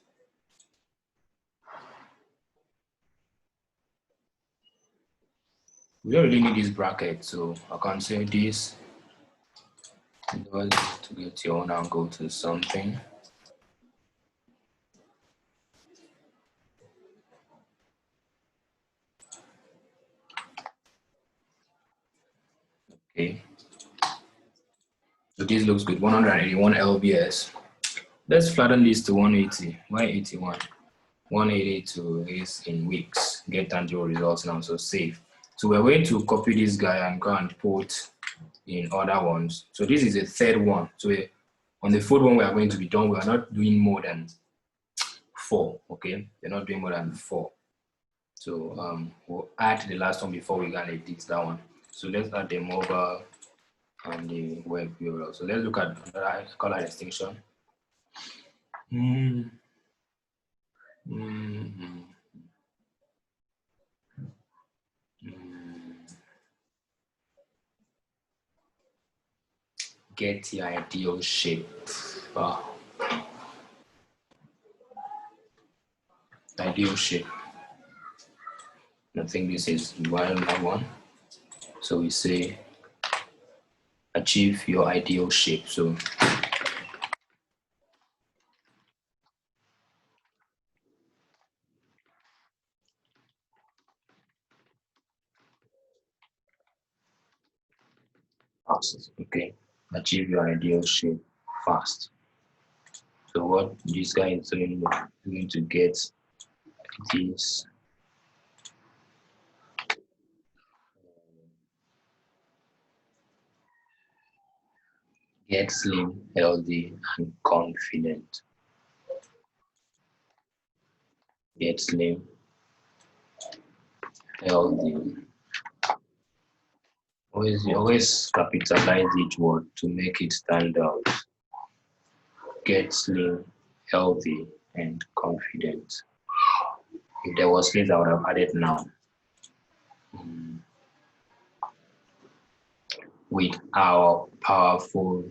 We don't really need this bracket, so I can say this. To get your own and go to something. Okay. So this looks good. 181 lbs. Let's flatten this to 180. Why 81? 182 is in weeks. Get tangible results now. So save. So we're going to copy this guy and go and put in other ones. So this is the third one. So on the fourth one we are going to be done. We are not doing more than 4. Okay, we're not doing more than 4. So we'll add the last one before we can edit that one. So let's add the mobile and the web URL. So let's look at color distinction. Get the ideal shape. Ideal shape. I think this is one. So we say achieve your ideal shape. So fast. Okay, achieve your ideal shape fast. So what this guy is doing, going to get this get slim, healthy, and confident. Get slim, healthy. Always capitalize each word to make it stand out. Get slim, healthy, and confident. If there was space, I would have added now. With our powerful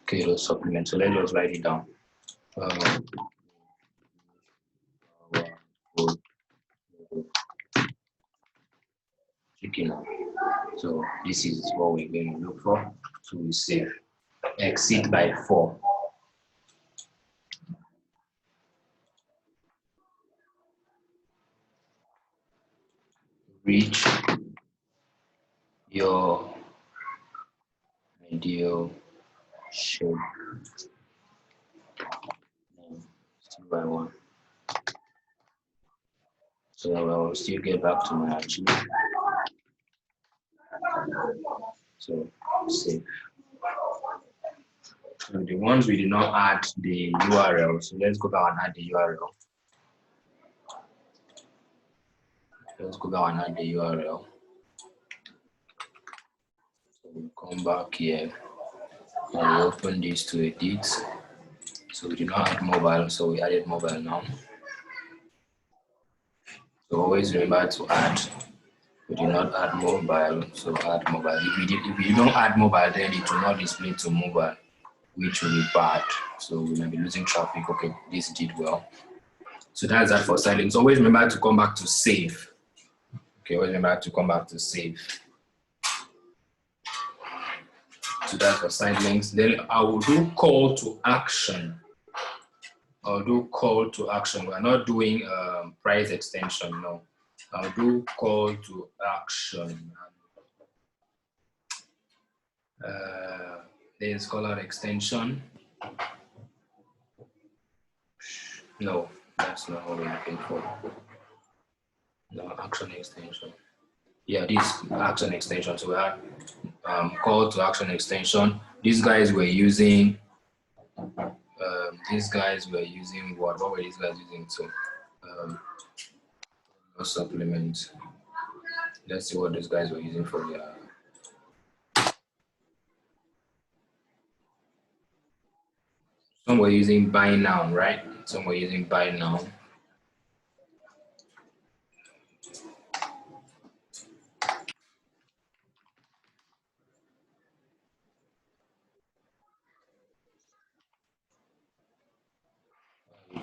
keto supplement. So let's just write it down. Chicken. So this is what we're going to look for. So we save. Exceed by 4. Reach your ideal shape. Still by 1. So I will still get back to my achieve. So save. So the ones we did not add the URL. So let's go back and add the URL. Let's go back and add the URL. So we'll come back here and we'll open this to edit. So we did not add mobile, so we added mobile now. So always remember to add. We did not add mobile, so add mobile. If you don't add mobile, then it will not display to mobile, which will be bad. So we might be losing traffic. Okay, this did well. So that's that for side links. Always remember to come back to save. Okay, always remember to come back to save. So that's for side links. Then I will do call to action. I'll do call to action. We're not doing price extension, no. I'll do call to action. There's call out extension. No, that's not what we're looking for. No, action extension. Yeah, this action extension. So we have call to action extension. These guys were using what? What were these guys using? So supplements. Let's see what these guys were using for their. Some were using buy now, right? Some were using buy now.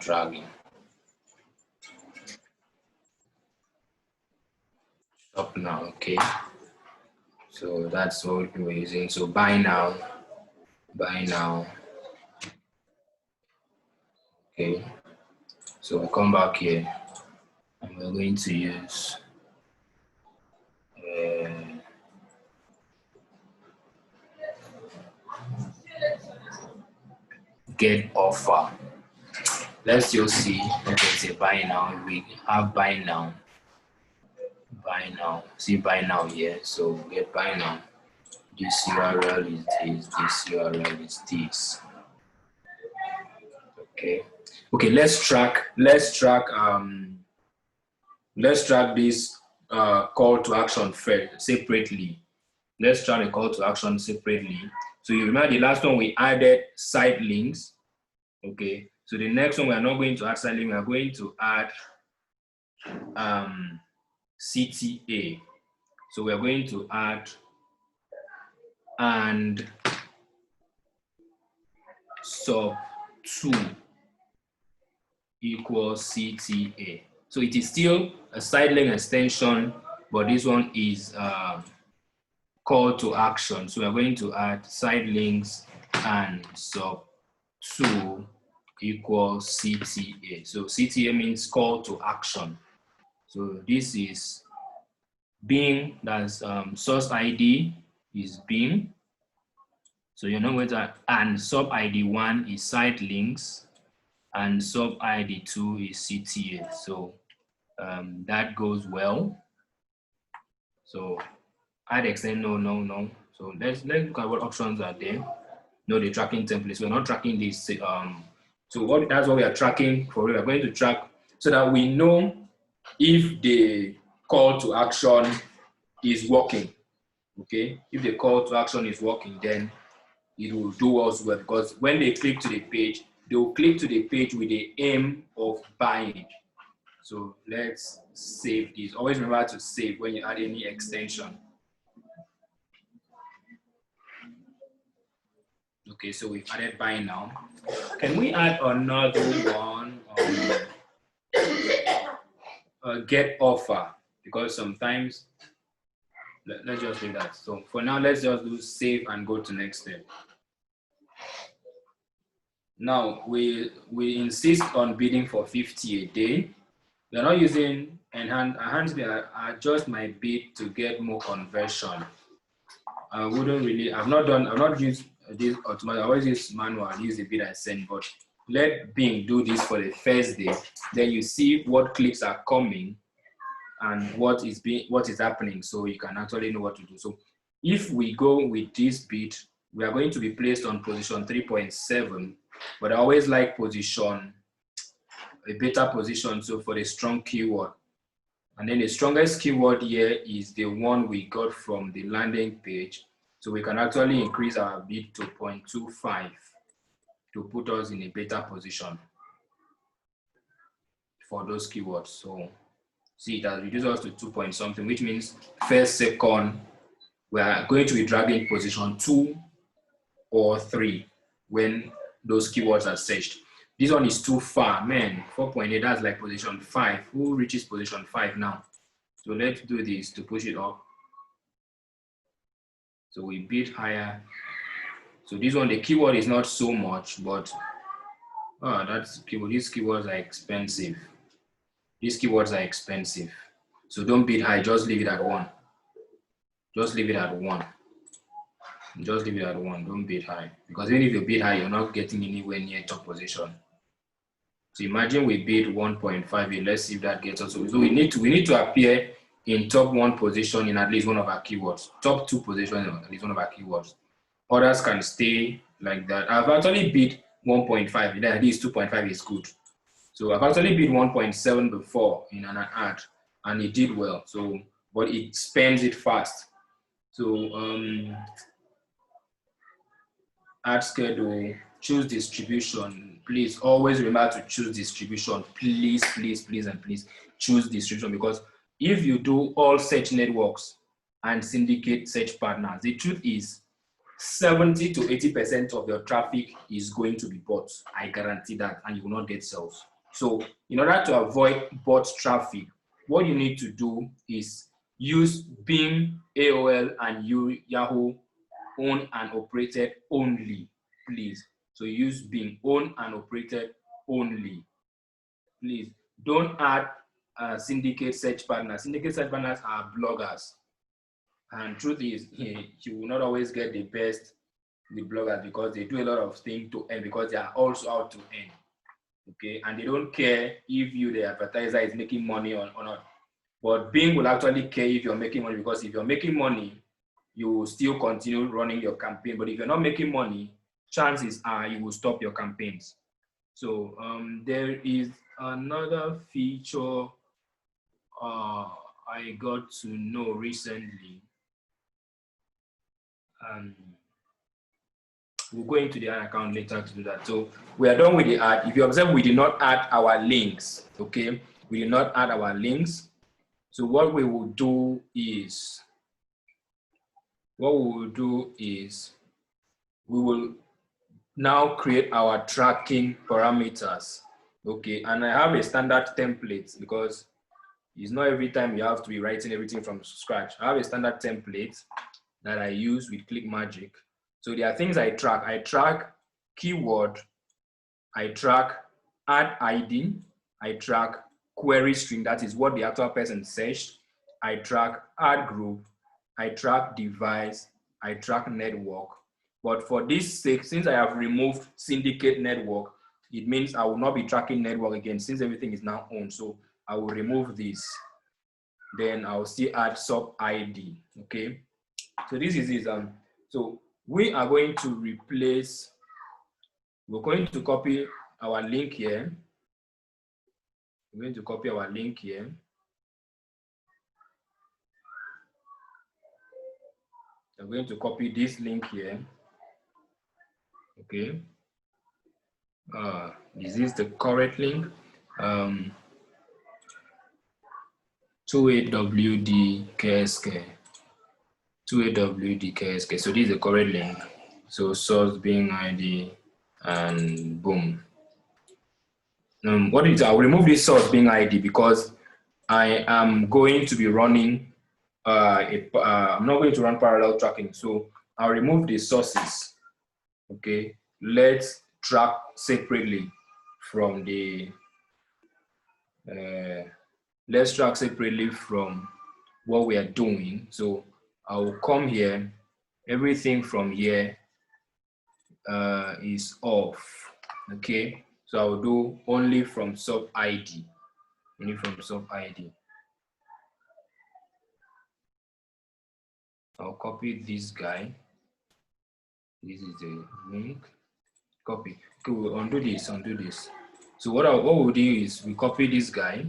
Dragging. Shop now, okay. So that's what we were using. So buy now. Okay. So we'll come back here and we're going to use get offer. Let's just see. Okay, say buy now. We have buy now. See buy now here. So get buy now. This URL is this. This URL is this. Okay. Okay. Let's track this call to action separately. Let's track the call to action separately. So you remember the last one we added site links. Okay. So the next one we are not going to add site link. We are going to add CTA. So we are going to add and sub 2 equals CTA. So it is still a side link extension, but this one is call to action. So we are going to add side links and sub 2 equals CTA. So CTA means call to action. So this is Bing, that's source ID is Bing. So you're not going to, and sub ID 1 is site links, and sub ID 2 is CTA. So that goes well. So add extend, no. So let's look at what options are there. No, the tracking templates. We're not tracking this. So that's what we are tracking for. We are going to track so that we know if the call to action is working. Okay, if the call to action is working, then it will do us well, because when they click to the page, they will click to the page with the aim of buying. So let's save this. Always remember to save when you add any extension. Okay, so we've added buy now. Can we add another one? Get offer, because sometimes let's just do that. So for now, let's just do save and go to next step. Now we insist on bidding for 50 a day. We're not using enhance. I adjust my bid to get more conversion. I wouldn't really. I've not used this automatic. I always use manual. I use the bid I send, but let Bing do this for the first day. Then you see what clicks are coming and what is happening, so you can actually know what to do. So if we go with this bid, we are going to be placed on position 3.7, but I always like a better position. So for the strong keyword, And then the strongest keyword here is the one we got from the landing page. So we can actually increase our bid to 0.25 to put us in a better position for those keywords. So see, it has reduced us to 2 point something, which means first, second, we are going to be dragging position 2 or 3 when those keywords are searched. This one is too far, man. 4.8, that's like position 5. Who reaches position 5 now? So let's do this to push it up. So we bid higher. So this one, the keyword is not so much, but that's keyword. These keywords are expensive. These keywords are expensive. So don't bid high, just leave it at 1. Just leave it at 1. Just leave it at 1. Don't bid high. Because even if you bid high, you're not getting anywhere near top position. So imagine we bid 1.58. Let's see if that gets us. So we need to appear in top 1 position in at least one of our keywords. Top 2 positions in at least one of our keywords. Others can stay like that. I've actually bid 1.5. Then at least 2.5 is good. So I've actually bid 1.7 before in an ad, and it did well. So, but it spends it fast. So ad schedule, choose distribution. Please always remember to choose distribution. Please, please, please, and please choose distribution, because if you do all search networks and syndicate search partners, the truth is 70 to 80% of your traffic is going to be bots. I guarantee that, and you will not get sales. So in order to avoid bot traffic, what you need to do is use Bing, AOL, and Yahoo owned and operated only, please. So use Bing, owned and operated only, please. Don't add syndicate search partners. Syndicate search partners are bloggers, and truth is, you will not always get the best the bloggers, because they do a lot of things to earn, because they are also out to earn. Okay, and they don't care if you, the advertiser, is making money or not. But Bing will actually care if you're making money, because if you're making money, you will still continue running your campaign. But if you're not making money, chances are you will stop your campaigns. So there is another feature I got to know recently. We'll go into the ad account later to do that. So we are done with the ad. If you observe, we did not add our links. Okay, we did not add our links. So what we will do is, we will now create our tracking parameters. Okay, and I have a standard template, because it's not every time you have to be writing everything from scratch. I have a standard template that I use with ClickMagick. So there are things I track. I track keyword, I track ad ID, I track query string, that is what the actual person searched, I track ad group, I track device, I track network. But for this sake, since I have removed syndicate network, it means I will not be tracking network again, since everything is now on. So I will remove this. Then I'll still add sub ID. Okay. So this is it. So we are going to replace, we're going to copy our link here. We're going to copy our link here. I'm going to copy this link here. Okay. This is the correct link. 28WDKSK. 28WDKSK. So this is the correct link. So source Bing ID and boom. What is, I'll remove this source Bing ID, because I am going to be running I'm not going to run parallel tracking. So I'll remove the sources. Okay, let's track separately from the let's track separately from what we are doing. So I will come here, everything from here is off. Okay, so I will do only from sub ID, only from sub ID. I'll copy this guy. This is the link. Copy. Okay, we'll undo this, undo this. So what we'll do is we copy this guy.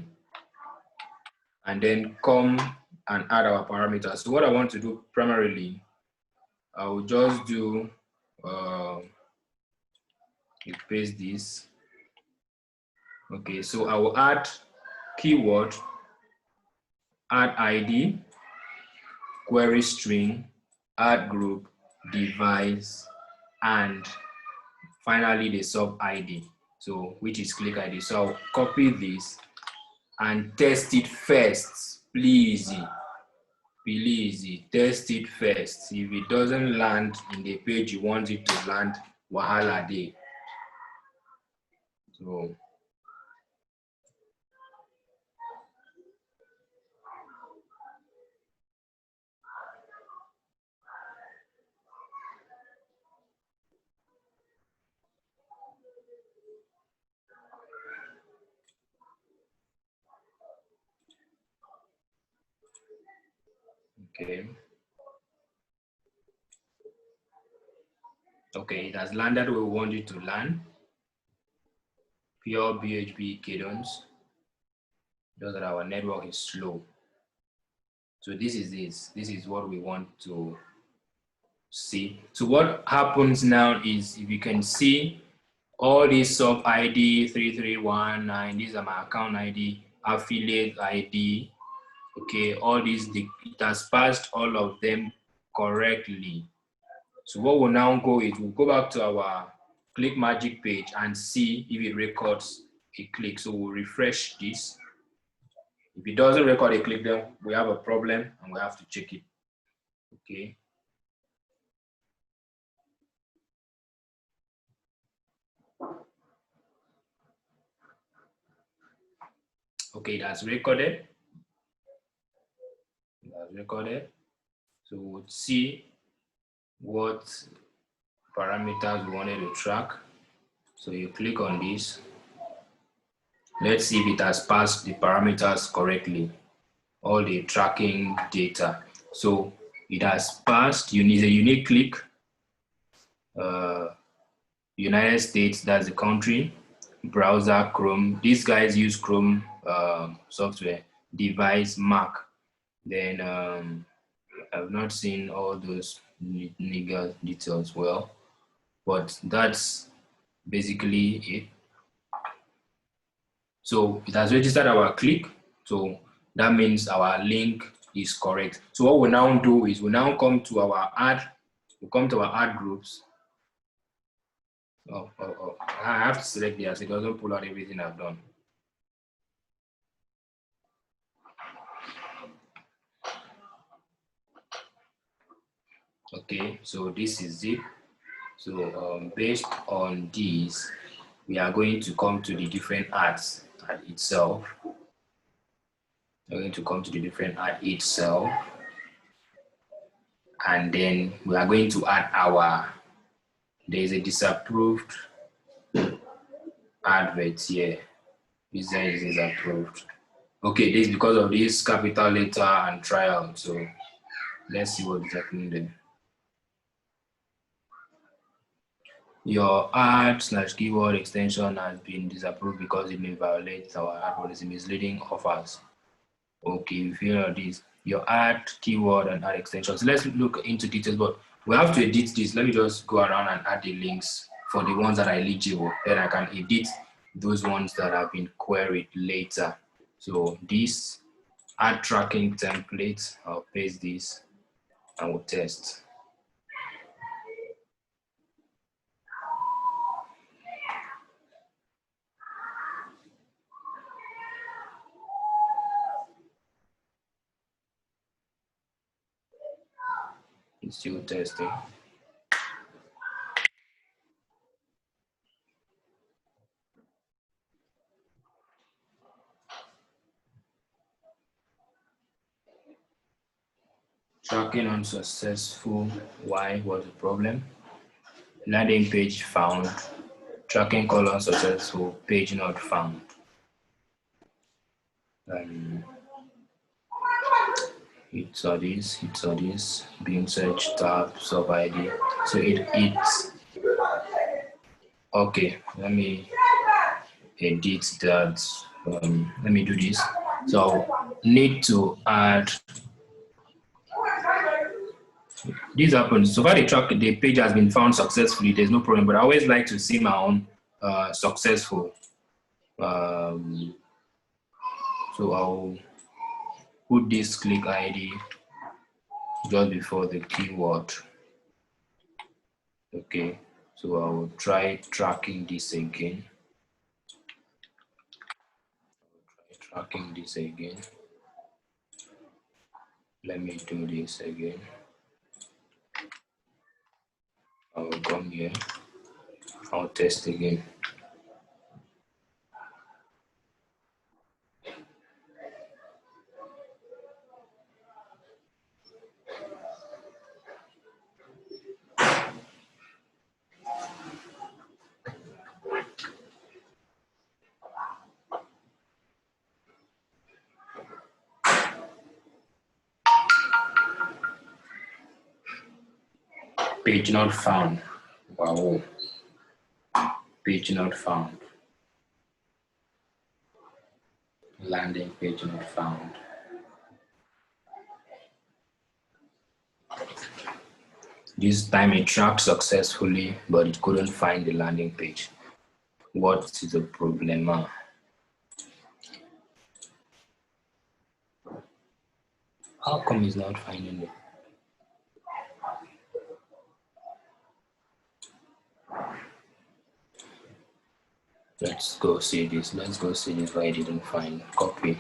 and then come and add our parameters. So what I want to do primarily, I will just do, you paste this. Okay, so I will add keyword, add ID, query string, add group, device, and finally the sub ID, so which is click ID. So I'll copy this and test it first. Please test it first. If it doesn't land in the page you want it to land, wahala dey. So okay, it has landed where we want it to land. Pure BHP cadence, just that our network is slow. So this is what we want to see. So what happens now is, if you can see, all these sub ID 3319, these are my account ID, affiliate ID. Okay, all these, it has passed all of them correctly. So what we'll now go is, we'll go back to our Click Magic page and see if it records a click. So we'll refresh this. If it doesn't record a click, then we have a problem and we have to check it. Okay. Okay, that's recorded. That's recorded. So we'll see what parameters we wanted to track. So you click on this. Let's see if it has passed the parameters correctly, all the tracking data. So it has passed. You need a unique click. United States, that's the country. Browser, Chrome. These guys use Chrome software. Device, Mac. Then I've not seen all those legal details well, but that's basically it. So it has registered our click. So that means our link is correct. So what we now do is, we now come to our ad. We come to our ad groups. Oh, I have to select this. It doesn't pull out everything I've done. Okay, so this is it. So based on these, we are going to come to the different ads ad itself. We're going to come to the different ad itself. And then we are going to add there's a disapproved advert here. This is disapproved. Okay, this is because of this capital letter and trial. So let's see what is happening there. Your ad/keyword extension has been disapproved because it may violate our ad policy, misleading offers. Okay, we feel all this. Your ad, keyword, and ad extensions. So let's look into details, but we have to edit this. Let me just go around and add the links for the ones that are eligible. Then I can edit those ones that have been queried later. So this ad tracking template, I'll paste this and we'll test. It's still testing. Tracking unsuccessful. Why was the problem? Landing page found. Tracking call unsuccessful. Page not found. It's all this. Being search tab sub ID. So it's okay. Let me edit that. Let me do this. So need to add. This happens. So far, the page has been found successfully. There's no problem. But I always like to see my own successful. So I'll put this click ID just before the keyword. Okay. So I'll try tracking this again. Let me do this again. I'll come here. I'll test again. Page not found. Wow. Page not found. Landing page not found. This time it tracked successfully, but it couldn't find the landing page. What is the problem? How come it's not finding it? Let's go see this. Let's go see this why I didn't find. Copy.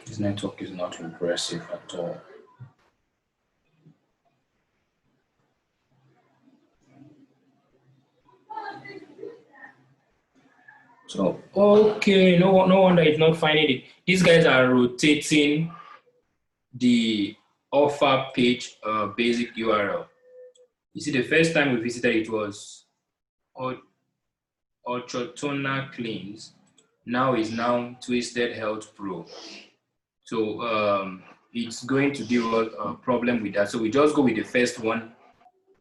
This network is not impressive at all. So, okay, no wonder it's not finding it. These guys are rotating the offer page basic URL. You see, the first time we visited it was Orchotona Cleans. Now is Twisted Health Pro. So it's going to give us a problem with that. So we just go with the first one,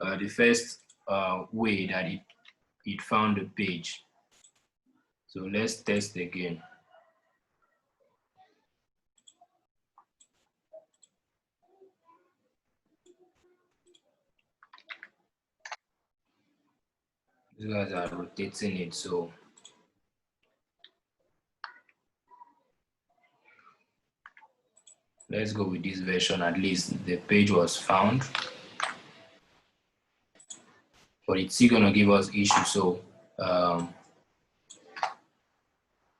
the first way that it found the page. So let's test again. These guys are rotating it, so let's go with this version. At least the page was found, but it's still gonna give us issues. So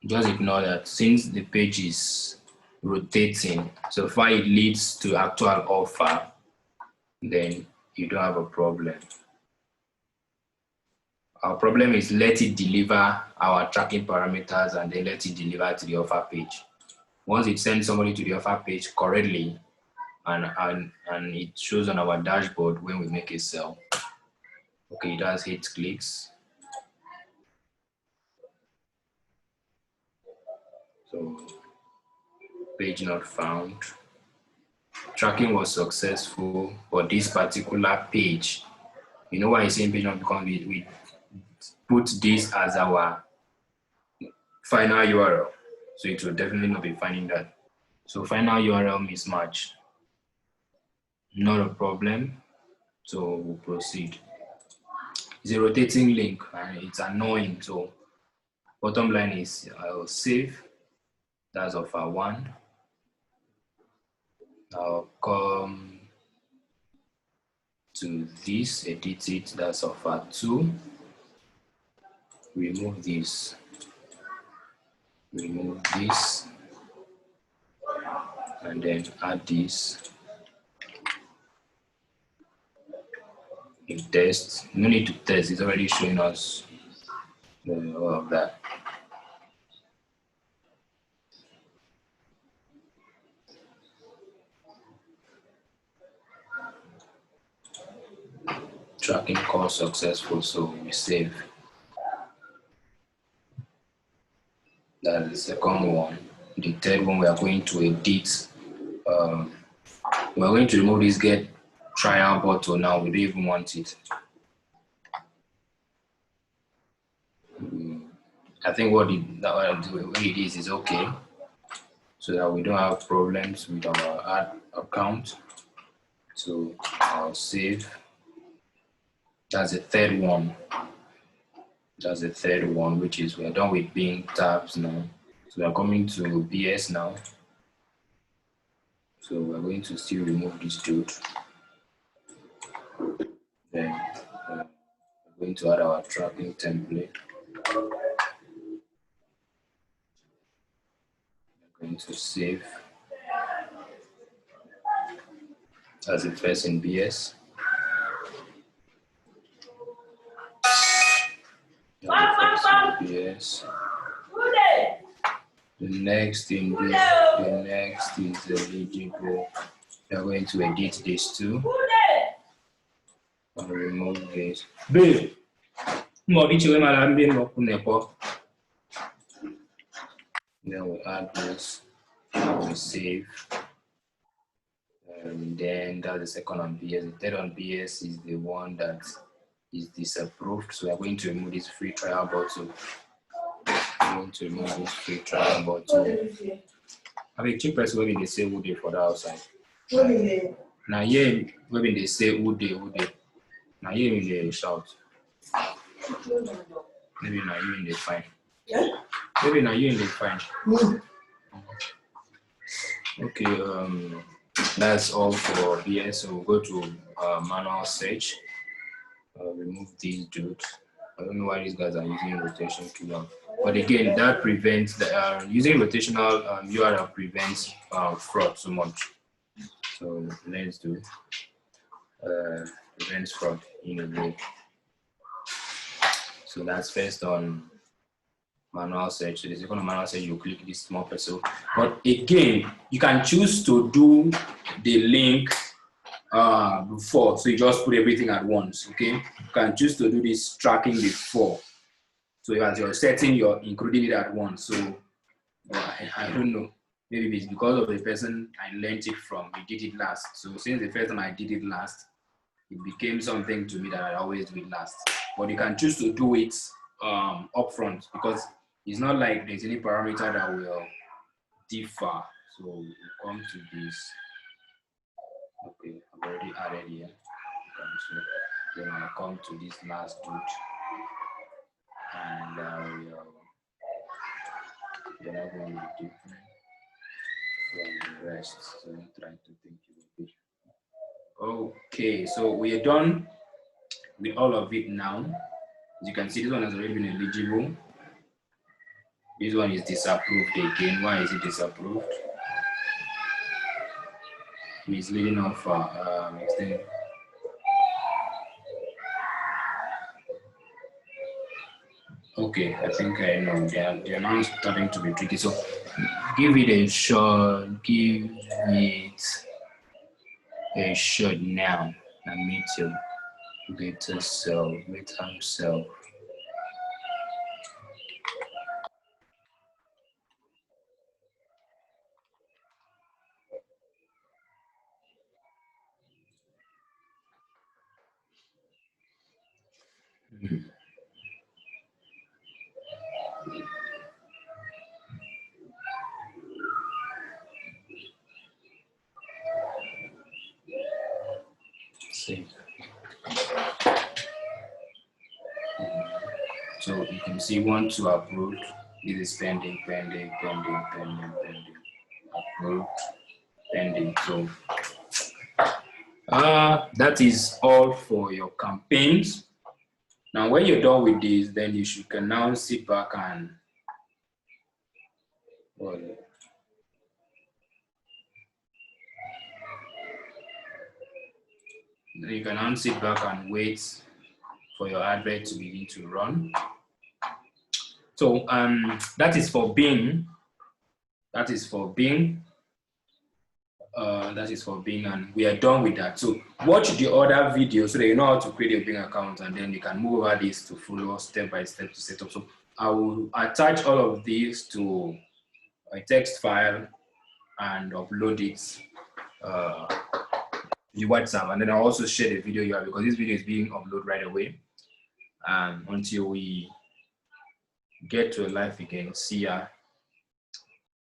just ignore that. Since the page is rotating, so far it leads to actual offer, then you don't have a problem. Our problem is let it deliver our tracking parameters and then let it deliver to the offer page. Once it sends somebody to the offer page correctly and it shows on our dashboard when we make a sell. Okay, it has 8 clicks. So page not found. Tracking was successful, but this particular page, you know why it's saying page not because we put this as our final URL. So it will definitely not be finding that. So final URL mismatch, not a problem. So we'll proceed. It's a rotating link and it's annoying. So bottom line is I'll save. That's offer 1. I'll come to this, edit it. That's offer 2. Remove this. Remove this. And then add this. In test. No need to test. It's already showing us all of that. Tracking call successful, so we save. That's the second one. The third one, we are going to edit. We are going to remove this get trial button now. We don't even want it. I think what the way it is okay, so that we don't have problems with our ad account. So I'll save. That's the third one. That's the third one, which is we're done with Bing tabs now. So we're coming to BS now. So we're going to still remove this dude. Then we're going to add our tracking template. We're going to save. That's the first in BS. Yes. The next in this, the next is eligible. We are going to edit this too. And remove this. Babe, then we add this, we save. And then that's the second on BS. The third on BS is the one that is disapproved. So we are going to remove this free trial bottle. I'm going to remove this free trial bottle. I mean, cheap person when they say who they for the outside. Now yeah, when they say who they. Now here in the shout. Maybe now you in the fine. Maybe now you in the fine. Okay, that's all for BS. So we'll go to manual search. Remove these dudes. I don't know why these guys are using rotation too long. But again, that prevents the using rotational URL prevents fraud so much. So let's do prevents fraud in a way. So that's first on manual search. So the second on manual search, you click this small pencil. But again, you can choose to do the link before, so you just put everything at once. Okay, you can choose to do this tracking before. So as you're setting, you're including it at once. So I don't know. Maybe it's because of the person I learned it from. We did it last. So since the first time I did it last, it became something to me that I always do it last. But you can choose to do it upfront, because it's not like there's any parameter that will differ. So we'll come to this. Okay, I've already added here. Then I'll come to this last dude, and they're not going to be different from the rest. So I'm trying to think it will be. Okay, so we are done with all of it now. As you can see, this one has already been eligible. This one is disapproved again. Why is it disapproved? Misleading offer. Extended. Okay, I think I know. They're now starting to be tricky. So give it a shot. Give it a shot now. And meet your better self, better self. See. So you can see want to upload. This is pending, upload, pending. So that is all for your campaigns. Now, when you're done with this, then you can now sit back and you can now sit back and wait for your advert to begin to run. So that is for Bing. That is for Bing. And we are done with that. So watch the other videos so that you know how to create a Bing account, and then you can move over this to follow step by step to set up. So I will attach all of these to a text file and upload it the WhatsApp, and then I'll also share the video here because this video is being uploaded right away until we get to live again. See ya.